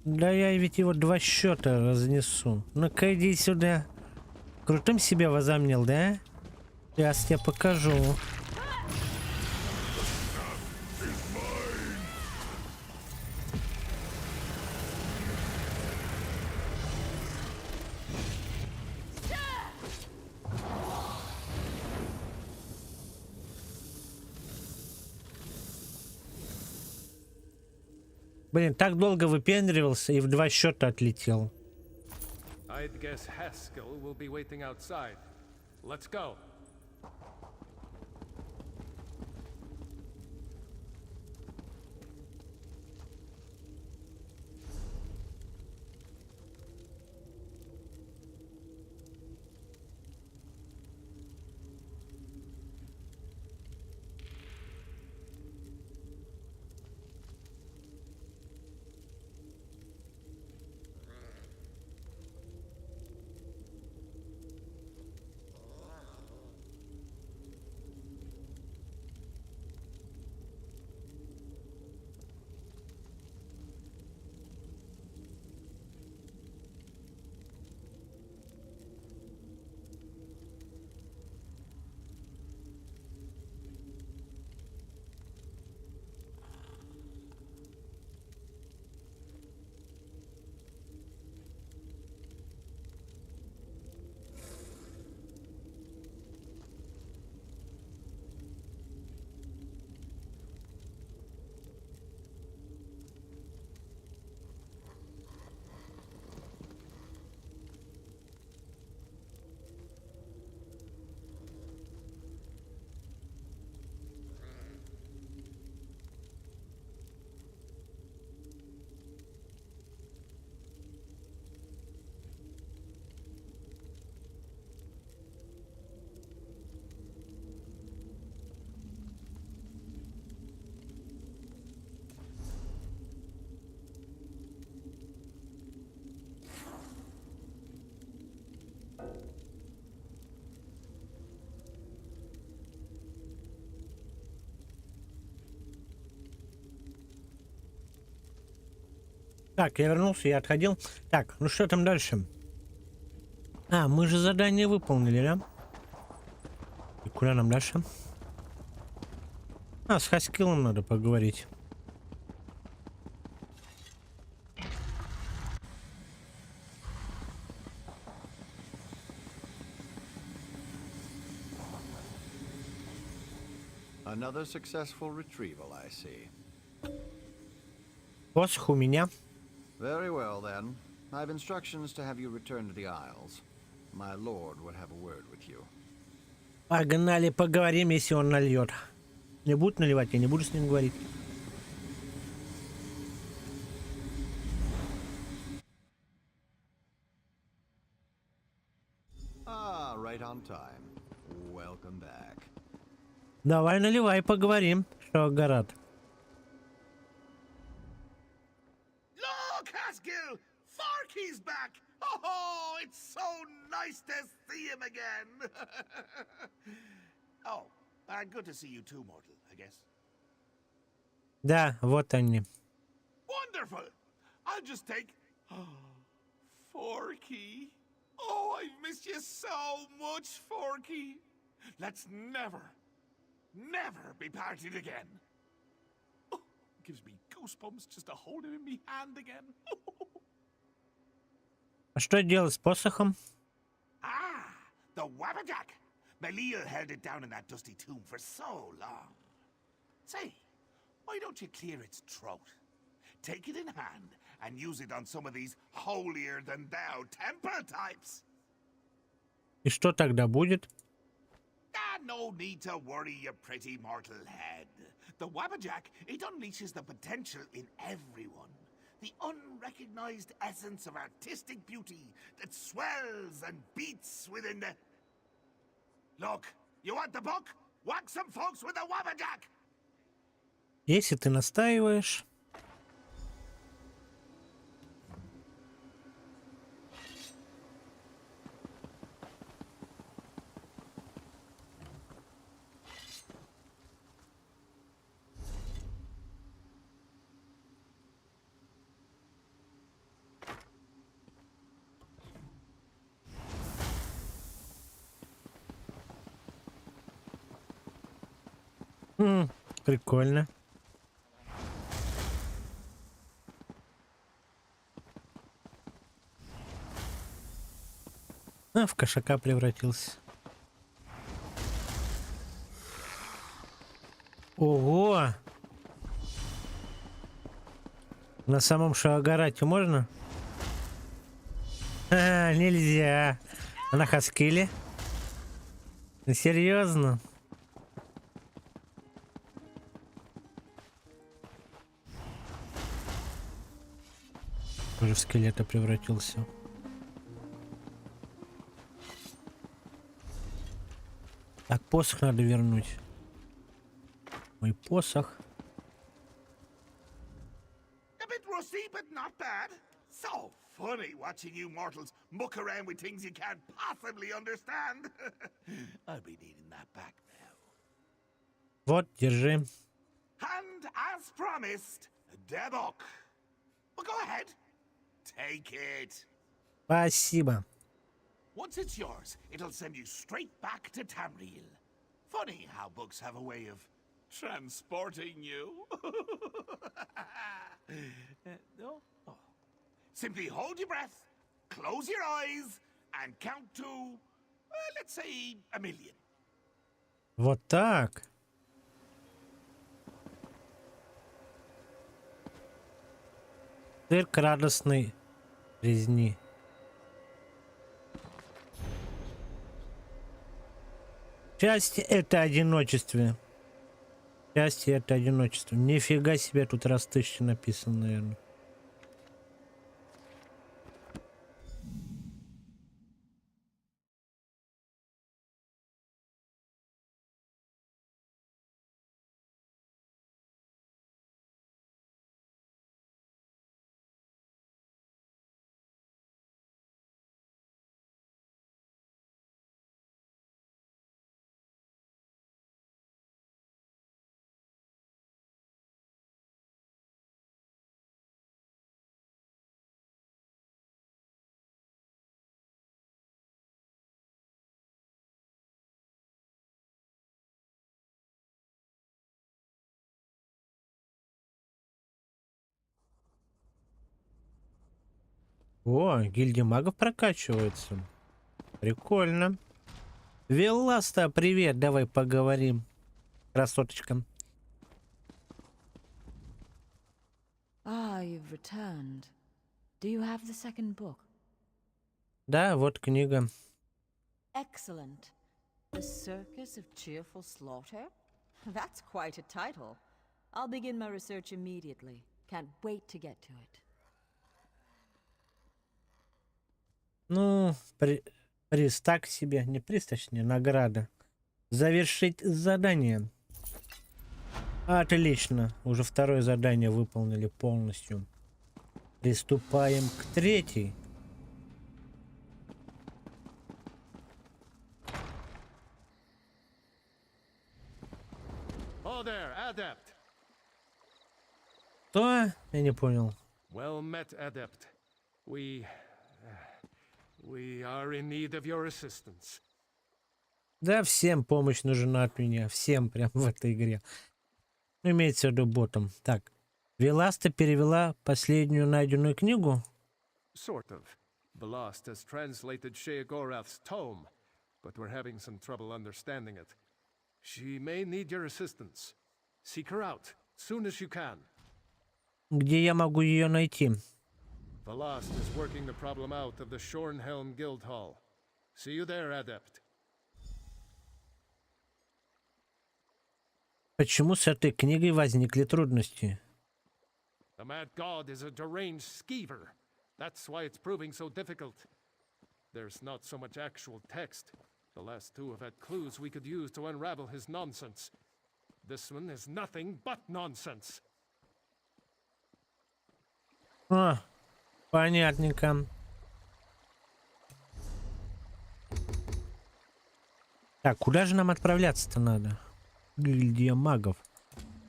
Да я ведь его 2 счета разнесу. Ну-ка иди сюда. Крутым себя возомнил, да? Сейчас я покажу. Блин, так долго выпендривался и в 2 счета отлетел. I'd guess Haskell will be waiting outside. Let's go. Так, я вернулся, я отходил. Так, ну что там дальше? Мы же задание выполнили, да? И куда нам дальше? С Хаскилом надо поговорить. Another successful retrieval, I see. Посох у меня. Very well, then. I have instructions to have you return to the Isles. My lord will have a word with you. Погнали, поговорим, если он нальет. Не будет наливать, я не буду с ним говорить. Ah, right on time. Welcome back. Давай наливай, поговорим, что Гарат. Look, Haskell! Farkey's back! Oh, it's so nice to see him again! Oh, and good to see you too, mortal, I guess. Да, вот они. Wonderful! I'll just take... Forky. Oh, I've missed you so much, Forky. Let's never be partied again. Oh, gives me goosebumps just to hold him in me hand again. А что делать с посохом? Ah, the Wabbajack. Malil held it down in that dusty tomb for so long. Say, why don't you clear its throat? Take it in hand and use it on some of these holier-than-thou temple types. И что тогда будет? Ah, no need to worry, you pretty mortal head. The Wabbajack, it unleashes the potential in everyone. The unrecognized essence of artistic beauty that swells and beats within the... Look, you want the book? Whack some folks with the Wabbajack! Если ты настаиваешь... Прикольно. А, в кошака превратился. Ого! На самом Шаагарате можно? А, нельзя. А на Хаскиле? Серьезно? Уже в скелета превратился. Так, посох надо вернуть. Мой посох. A bit rusty, but not bad. So funny watching you mortals muck around with things you can't possibly understand. I'll be needing that back now. Вот, держи. And as promised, the book. Well, go ahead. Take it. Спасибо. Once it's yours, it'll send you straight back to Tamriel. Funny how books have a way of transporting you. No? Oh. Simply hold your breath, close your eyes, and count to, let's say, 1,000,000. Вот так. Цирк радостной резни. Счастье — это одиночество. Счастье — это одиночество. Нифига себе, тут раз 1000 написано, наверное. О, гильдия магов прокачивается. Прикольно. Велласта, привет, давай поговорим. Красоточка. Ah, you've returned. Do you have the second book? Да, вот книга. Excellent. The Circus of Cheerful Slaughter? That's quite a title. I'll begin my research immediately. Can't wait to get to it. Ну, приз так себе. Не приз, точнее, награда. Завершить задание. Отлично. Уже второе задание выполнили полностью. Приступаем к третьей. Oh there, Adept. Что? Я не понял. Well met, Adept. We are in need of your assistance. Да, всем помощь нужна от меня. Всем прям в этой игре. Ну, имеется в виду ботом. Так. Веласта перевела последнюю найденную книгу. Sort of. Velast has translated Sheogorath's tome, but we're having some trouble understanding it. She may need your assistance. Seek her out, soon as you can. Где я могу ее найти? Velast is working the problem out of the Shornhelm Guild Hall. See you there, Adept. Почему с этой книгой возникли трудности? The Mad God is a deranged skeever. That's why it's proving so difficult. There's not so much actual text. The last two have had clues we could use to unravel his nonsense. This one is nothing but nonsense. А, понятненько. Так, куда же нам отправляться-то надо? Гильдия магов.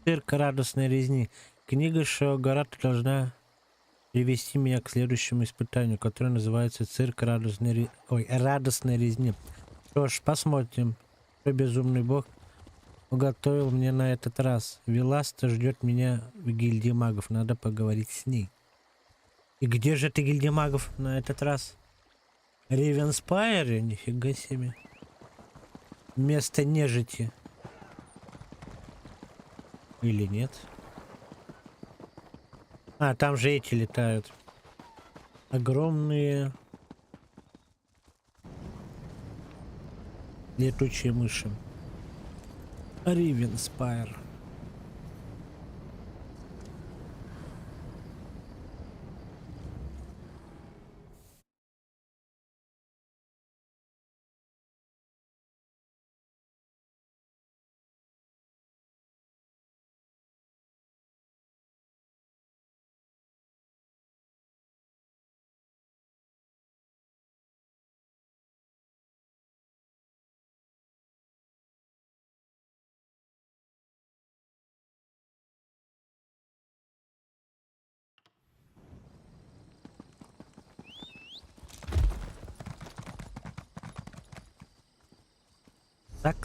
Цирк радостной резни. Книга Шеогарата должна привести меня к следующему испытанию, которое называется Цирк радостной резни. Что ж, посмотрим, что безумный бог уготовил мне на этот раз. Веласта ждет меня в гильдии магов. Надо поговорить с ней. И где же эта гильдия магов на этот раз? Ривенспайре? Нифига себе. Место нежити. Или нет? А, там же эти летают. Огромные летучие мыши. Ривенспайр.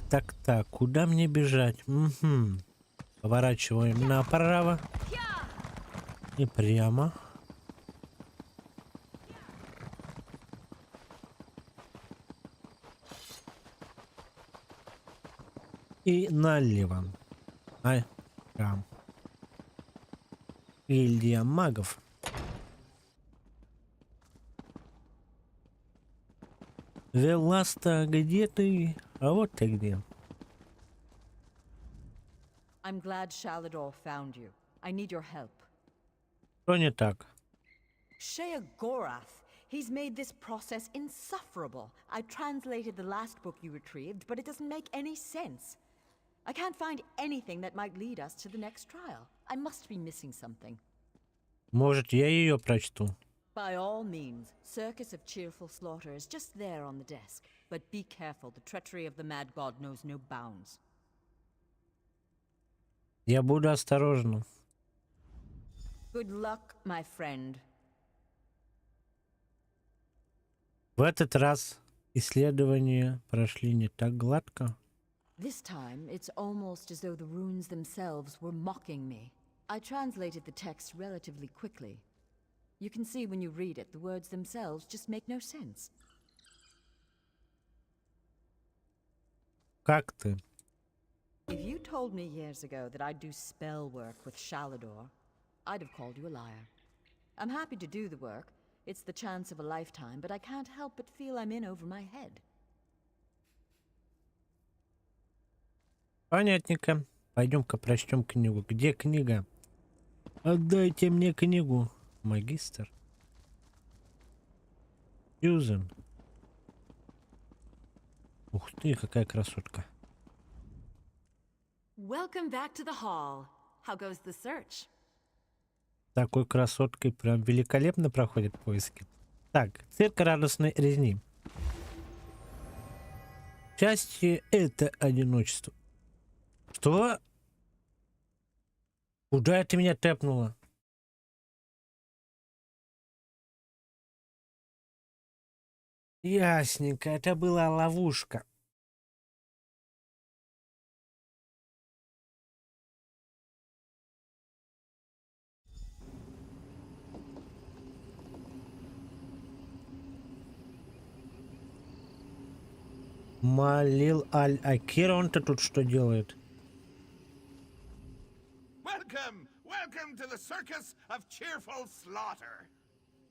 Так, куда мне бежать? Угу. Поворачиваем направо и прямо. И налево. Там. Гильдия магов. Веласта, где ты? А вот ты где. I'm glad Shalador found you. I need your help. Что не так? Sheogorath. He's made this process insufferable. I translated the last book you retrieved, but it doesn't make any sense. I can't find anything that might lead us to the next trial. I must be missing something. Может, я ее прочту? By all means, Circus of Cheerful Slaughter is just there on the desk. But be careful, the treachery of the Mad God knows no bounds. Я буду осторожен. Good luck, my friend. В этот раз исследования прошли не так гладко. This time, it's almost as though the runes themselves were mocking me. I translated the text relatively quickly. You can see when you read it, the words themselves just make no sense. Как ты? If you told me years ago that I'd do spell work with Shalador, I'd have called you a liar. I'm happy to do the work. It's the chance of a lifetime, but I can't help but feel I'm in over my head. Понятненько. Пойдем-ка прочтем книгу. Где книга? Отдайте мне книгу, магистр. Сьюзен. Ух ты, какая красотка. Welcome back to the hall. How goes the search? Такой красоткой прям великолепно проходят поиски. Так, цирк радостной резни. Счастье — это одиночество. Что? Куда это меня тэпнуло? Ясненько, это была ловушка. Малил Аль-Акира, он-то тут что делает? Welcome, welcome to the circus of cheerful slaughter.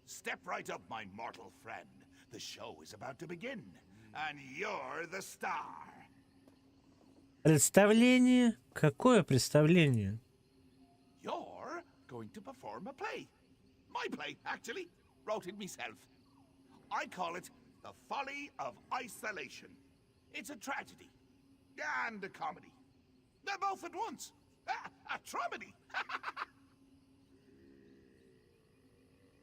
Step right up, my mortal friend. The show is about to begin, and you're the star. Представление? Какое представление? You're going to perform a play. My play, actually. Wrote it myself. I call it The Folly of Isolation. It's a tragedy and a comedy. They're both at once. A tromedy.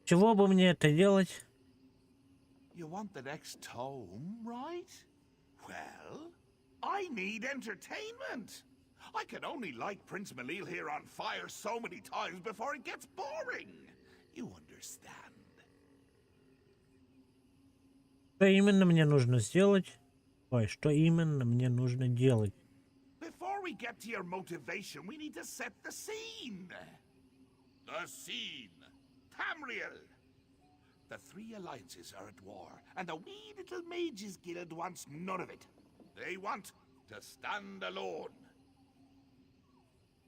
Чего бы мне это делать? You want the next tome, right? Well, I need entertainment. I can only light Prince Malil here on fire so many times before it gets boring. You understand? Что именно мне нужно сделать? Ой, что именно мне нужно делать? Before we get to your motivation, we need to set the scene. The scene. Tamriэль. The three alliances are at war, and the wee little mages guild wants none of it. They want to stand alone.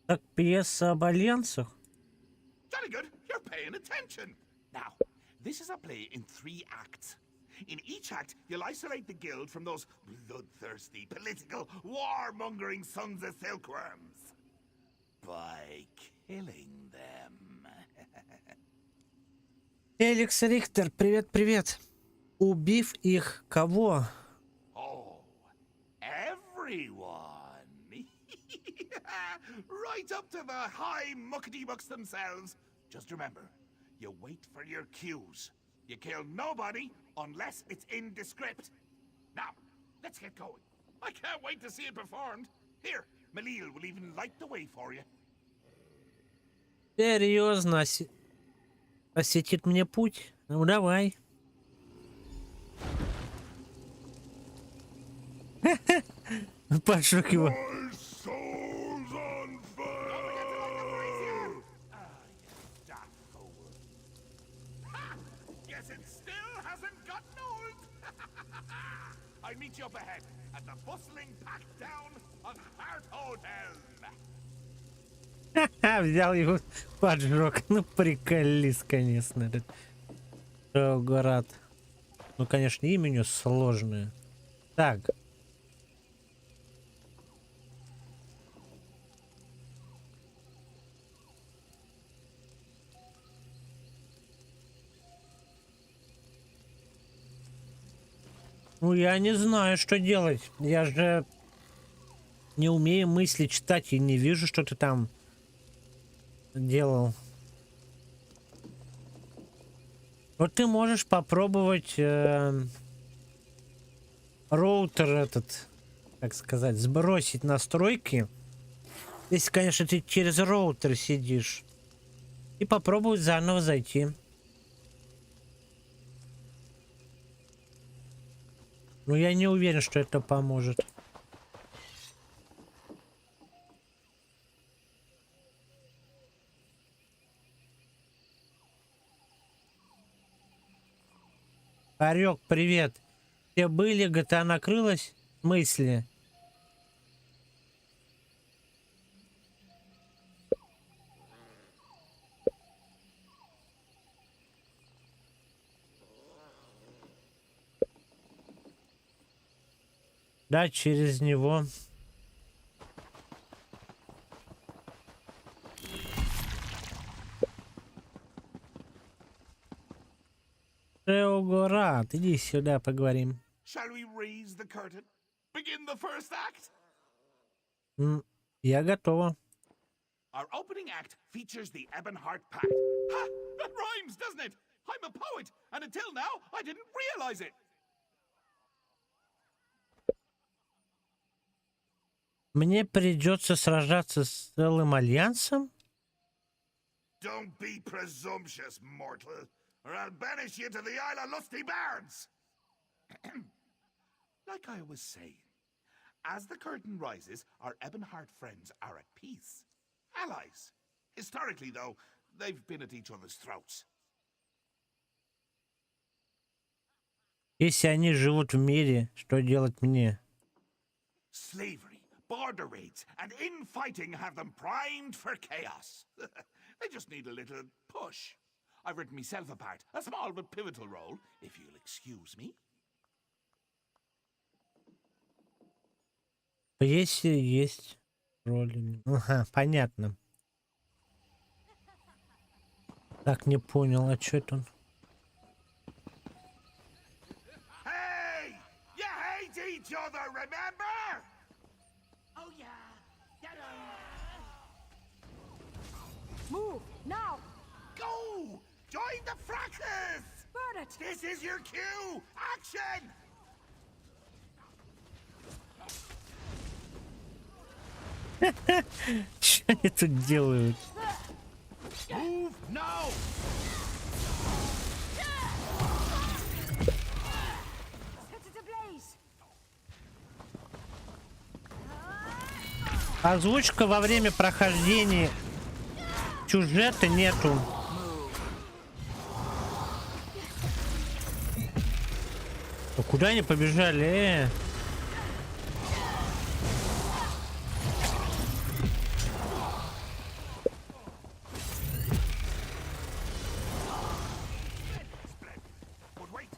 Так, пьеса об альянсах? Jolly good, you're paying attention. Now, this is a play in 3 acts. In each act, you'll isolate the guild from those bloodthirsty, political, war-mongering sons of silkworms. By killing them. Феликс Рихтер, привет-привет. Убив их кого? Oh, everyone. Right up to the high muckety-mucks themselves. Just remember, you wait for your cues. You kill nobody unless it's in the script. Now, let's get going. I can't wait to see it performed. Here, Malil will even light the way for you. Серьезно, осветит мне путь? Ну, давай. Пошок его. I meet you up ahead at the bustling pack down of Heart Hotel. Взял его, поджег. Ну, приколись, конечно. Этот Город. Ну, конечно, имя у него сложное. Так. Ну, я не знаю, что делать. Я же не умею мысли читать и не вижу, что ты там делал. Вот ты можешь попробовать роутер этот, как сказать, сбросить настройки. Если, конечно, ты через роутер сидишь. И попробовать заново зайти. Но я не уверен, что это поможет. Орёк, привет. Все были, GTA накрылась? В смысле? Да, через него. Гора, иди сюда, поговорим. Shall we raise the curtain? Begin the first act? Я готова. Our opening act features the Ebonheart Pact. Ha! That rhymes, doesn't it? I'm a poet, and until now, I didn't realize it. Мне придется сражаться с целым альянсом? Don't be presumptuous, mortal, or I'll banish you to the Isle of Lusty Bards. Like I was saying, as the curtain rises, our Ebonheart friends are at peace. Allies. Historically, though, they've been at each other's throats. Если они живут в мире, что делать мне? Slavery, border raids, and infighting have them primed for chaos. They just need a little push. I've written myself a part, a small but pivotal role, if you'll excuse me. Если есть роли. Ага, понятно. Так, не понял, а что это он? Hey! You hate each other, remember? Oh yeah, get Move, now! Go! Join the fracas! Burn it! This is your cue! Action! Что они тут делают? Move now! Set it ablaze! Озвучка во время прохождения сюжета нету. А куда они побежали? But wait!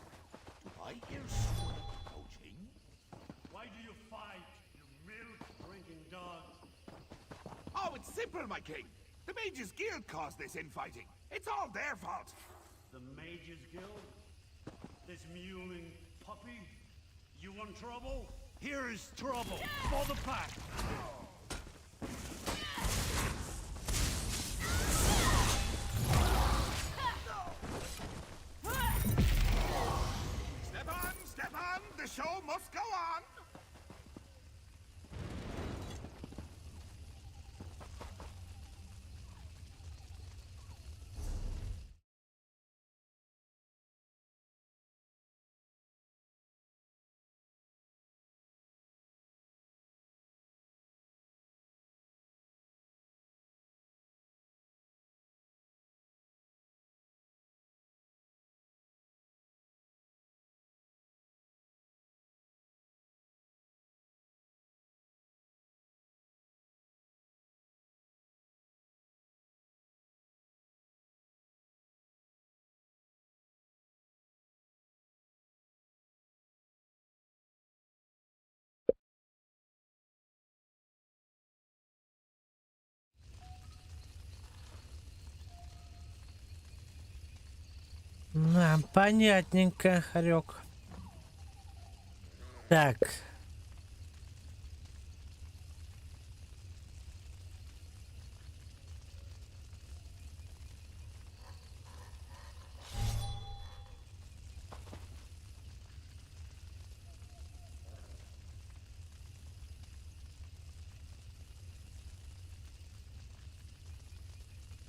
I hear someone approaching. Why do you fight, you milk-drinking dogs? Oh, it's simple, my king. The Mages Guild caused this infighting. It's all their fault. The Mages Guild? This mewling puppy? You want trouble? Here is trouble for the pack. Step on! The show must go on! Понятненько, Харек. Так.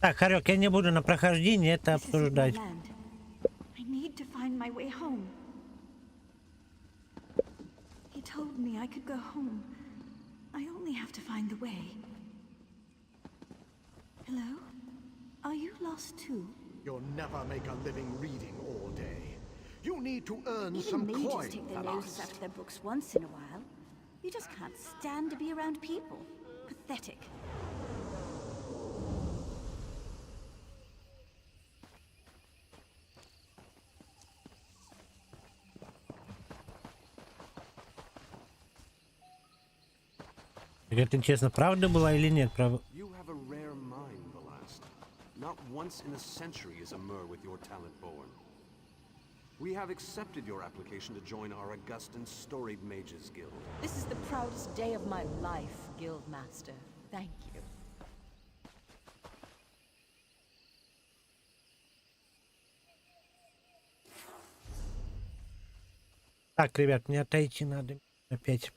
Так, Харек, я не буду на прохождении это обсуждать. I need to find my way home. He told me I could go home. I only have to find the way. Hello? Are you lost too? You'll never make a living reading all day. You need to earn Even some mages coin take their for noses us. out of their books once in a while. You just can't stand to be around people. Pathetic. Это интересно, правда была или нет? You have a rare mind, the last. Not once in a century is a Mer with your talent born. We have accepted your application to join our august and storied Mages Guild. This is the proudest day of my life, Guildmaster. Thank you. Так, ребят, мне отойти надо опять.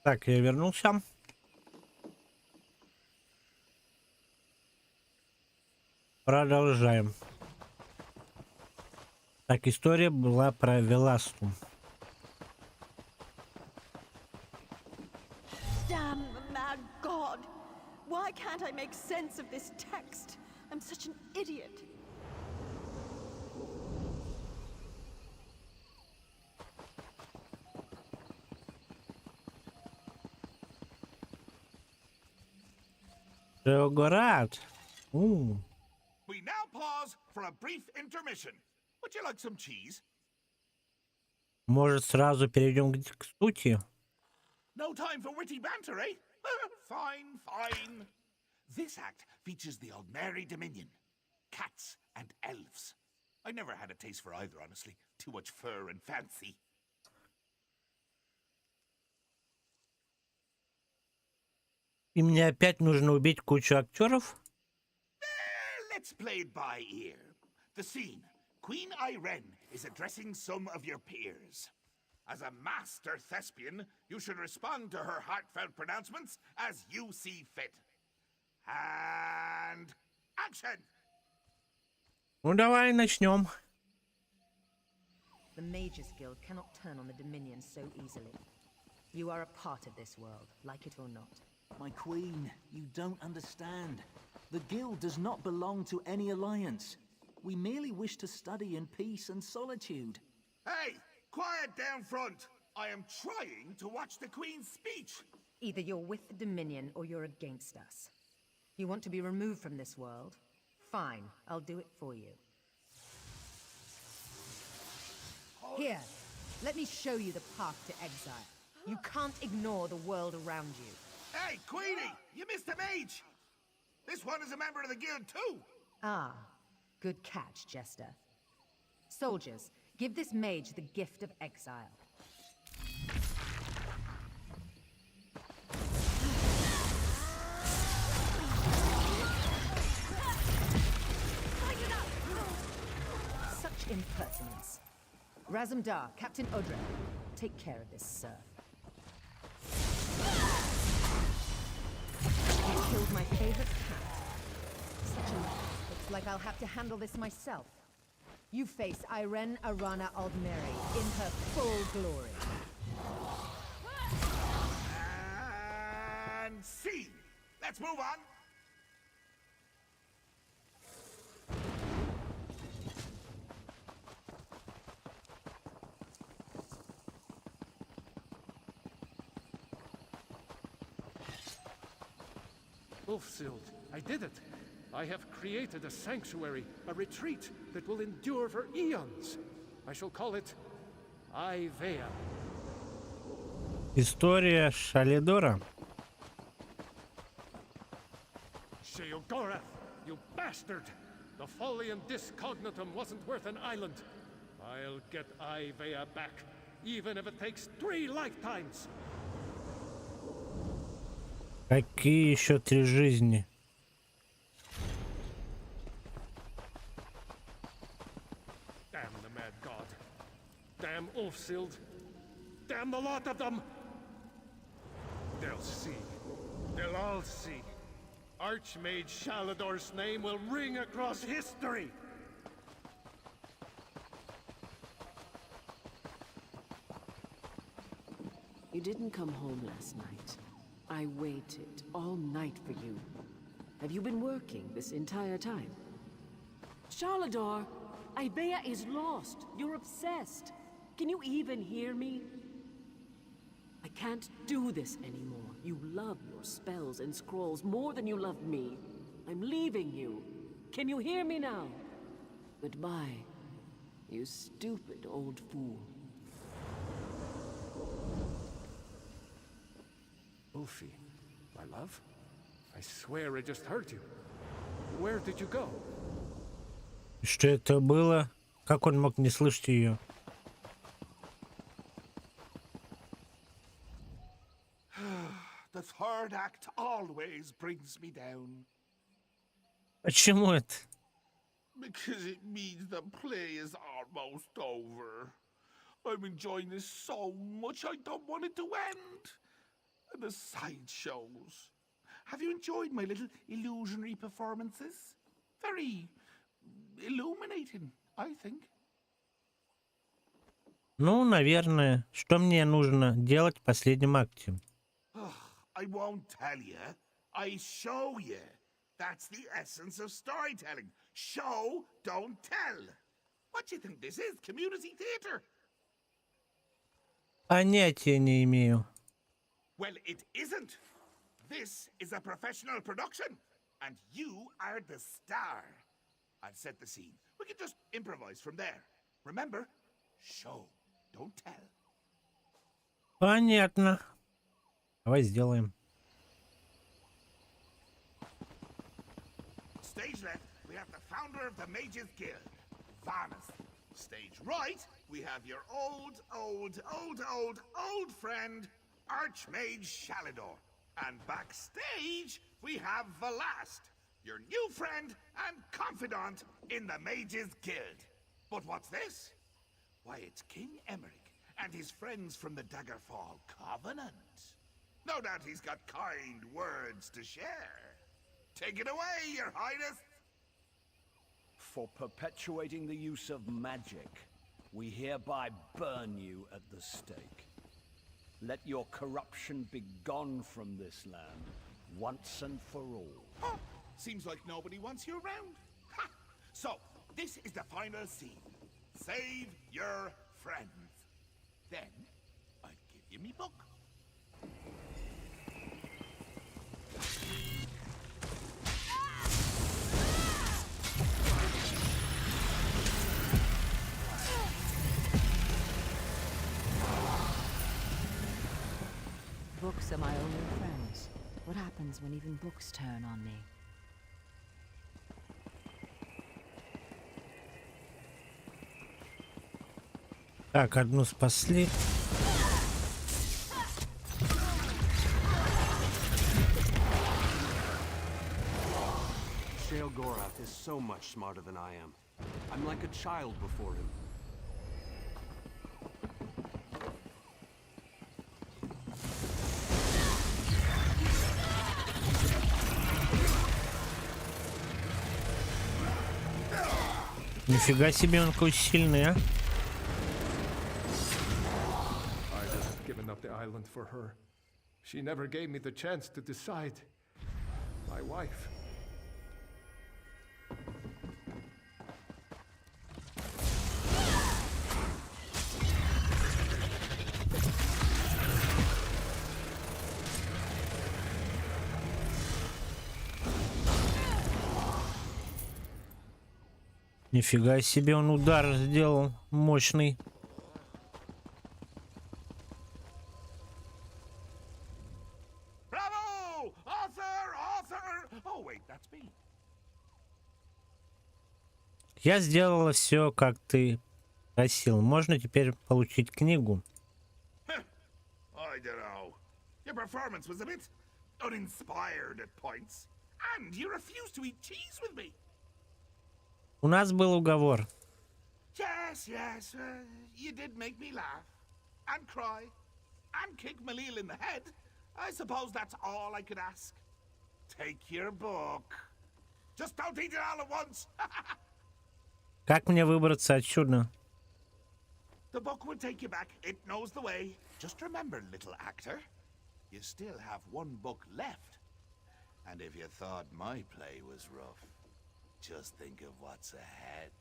Так, я вернулся. Продолжаем. Так, история была про Веласту. Damn the mad god! Why can't I make sense of this text? I'm such an idiot. Город. We now pause for a brief intermission. Would you like some cheese? Может, сразу перейдем к сути? No time for witty banter, eh? Fine, fine. This act features the Aldmeri Dominion. Cats and elves. I never had a taste for either, honestly. Too much fur and fancy. И мне опять нужно убить кучу актеров? Let's play it by ear. The scene. Queen Iren is addressing some of your peers. As a master thespian, you should respond to her heartfelt pronouncements as you see fit. And action! Ну давай начнем. The Mages Guild cannot turn on the Dominion so easily. You are a part of this world, like it or not. My queen, you don't understand. The guild does not belong to any alliance. We merely wish to study in peace and solitude. Hey, quiet down front. I am trying to watch the Queen's speech. Either you're with the Dominion or you're against us. You want to be removed from this world? Fine, I'll do it for you. Here, let me show you the path to exile. You can't ignore the world around you. Hey, Queenie, you missed a mage. This one is a member of the guild too. Ah, good catch, Jester. Soldiers, give this mage the gift of exile. Such impertinence. Razumdar, Captain Odre, take care of this, sir. You killed my favorite cat. Such a loss. Looks like I'll have to handle this myself. You face Iren Arana Aldmeri in her full glory. And scene. Let's move on. Ulfsild, I did it. I have created a sanctuary, a retreat that will endure for eons. I shall call it Ivea. История Шалидора. Sheogorath, you bastard! The Folian Discognatum wasn't worth an island. I'll get Ivea back, even if it takes 3 lifetimes. Какие еще 3 жизни? Damn the mad god. Damn Ulfsild. Damn the lot of them! They'll see. They'll all see. Archmage Shalador's name will ring across history! You didn't come home last night. I waited all night for you. Have you been working this entire time? Shalador, Ivea is lost. You're obsessed. Can you even hear me? I can't do this anymore. You love your spells and scrolls more than you love me. I'm leaving you. Can you hear me now? Goodbye, you stupid old fool. Ulfi, my love? I swear I just heard you. Where did you go? Что это было? Как он мог не слышать ее? The third act always brings me down. Почему это? Because it means the play is almost over. I'm enjoying this so much I don't want it to end. The sideshows. Have you enjoyed my little illusionary performances? Very illuminating, I think. Ну, наверное. Что мне нужно делать в последнем акте? I won't tell you. I show you. That's the essence of storytelling. Show, don't tell. What do you think this is? Community theater? Понятия не имею. Well, it isn't. This is a professional production, and you are the star. I've set the scene. We can just improvise from there. Remember, show, don't tell. Понятно. Давай сделаем. Stage left, we have the founder of the Mages Guild, Varnus. Stage right, we have your old friend, Archmage Shalidor. And backstage, we have Velast, your new friend and confidant in the Mages Guild. But what's this? Why, it's King Emmerich and his friends from the Daggerfall Covenant. No doubt he's got kind words to share. Take it away, Your Highness! For perpetuating the use of magic, we hereby burn you at the stake. Let your corruption be gone from this land, once and for all. Oh, seems like nobody wants you around. Ha! So, this is the final scene. Save your friends. Then, I'll give you me book. Books are my only friends. What happens when even books turn on me? Так, одну спасли. Sheogorath is so much smarter than I am. I'm like a child before him. Нифига себе, он какой сильный, а? I just given up the island for her. She never gave me the chance to decide. My wife. Нифига себе, он удар сделал мощный. Bravo! Author! Oh, wait, that's me. Я сделала все, как ты просил. Можно теперь получить книгу? I don't know. Your performance was a bit uninspired at points. And you refused to eat cheese with me. У нас был уговор. Yes, you did make me laugh. And cry. And kick Malil in the head. I suppose that's all I could ask. Take your book. Just don't eat it all at once. Как мне выбраться отсюда? The book will take you back. It knows the way. Just remember, little actor, you still have one book left. And if you thought my play was rough, just think of what's ahead.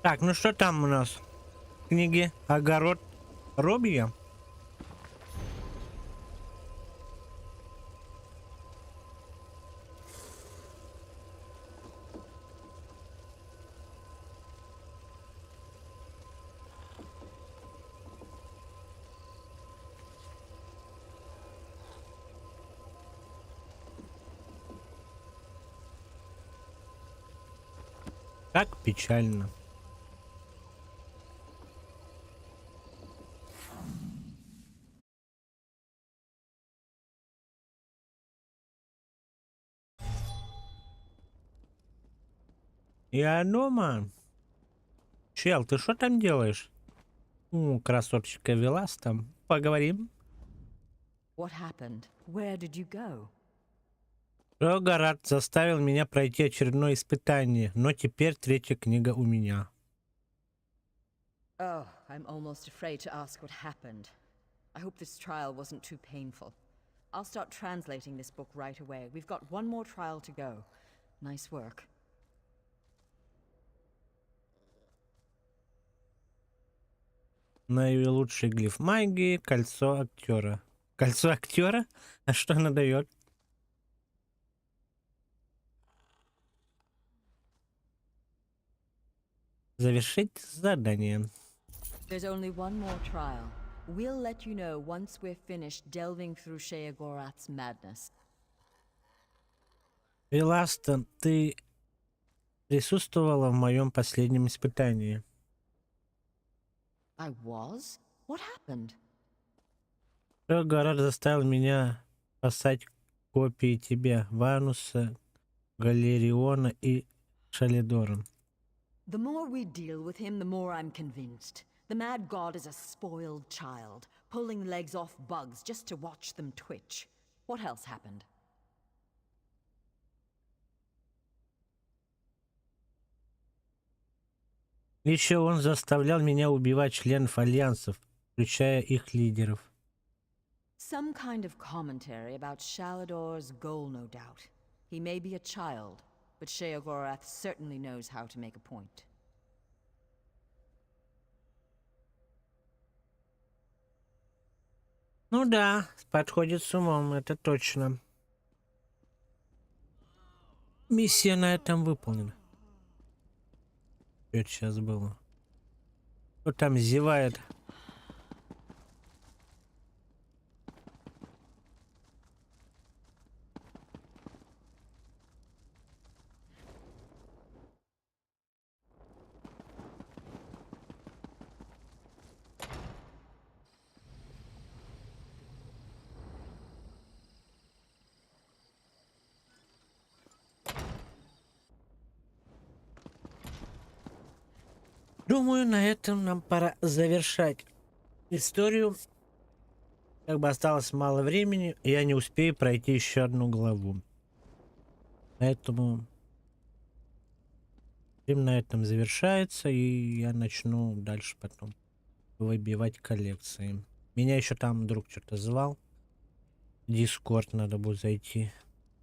Так, ну что там у нас? Книги «Огород Робия». Как печально. Я дома. Чел, ты что там делаешь? Красоточка Велас там. Поговорим. What happened? Where did you go? Рогорат заставил меня пройти очередное испытание, но теперь третья книга у меня. Oh, I'm almost afraid to ask what happened. I hope this trial wasn't too painful. I'll start translating this book right away. We've got one more trial to go. Nice work. Наилучший глиф магии, кольцо актера. Кольцо актера? А что она дает? Завершить задание. There's only one more trial. We'll let you know once we're finished delving through Sheogorath's madness. Веласта, ты присутствовала в моем последнем испытании. I was? What happened? Рогорат заставил меня спасать копии тебя, Вануса, Галериона и Шалидора. The more we deal with him, the more I'm convinced. The mad god is a spoiled child, pulling legs off bugs just to watch them twitch. What else happened? Еще он заставлял меня убивать членов альянсов, включая их лидеров. Some kind of commentary about Shalador's goal, no doubt. He may be a child, but Sheogorath certainly knows how to make a point. Ну да, подходит с умом, это точно. Миссия на этом выполнена. Что это сейчас было? Кто там зевает? Думаю, на этом нам пора завершать историю. Как бы осталось мало времени, и я не успею пройти еще одну главу. Поэтому фильм на этом завершается, и я начну дальше потом выбивать коллекции. Меня еще там друг что-то звал. В Дискорд надо будет зайти,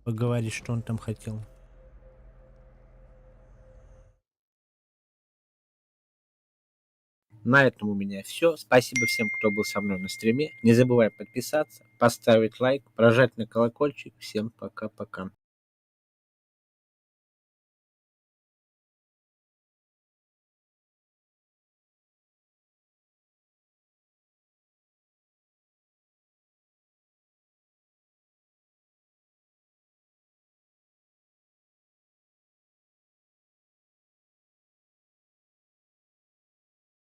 поговорить, что он там хотел. На этом у меня все. Спасибо всем, кто был со мной на стриме. Не забывай подписаться, поставить лайк, прожать на колокольчик. Всем пока-пока.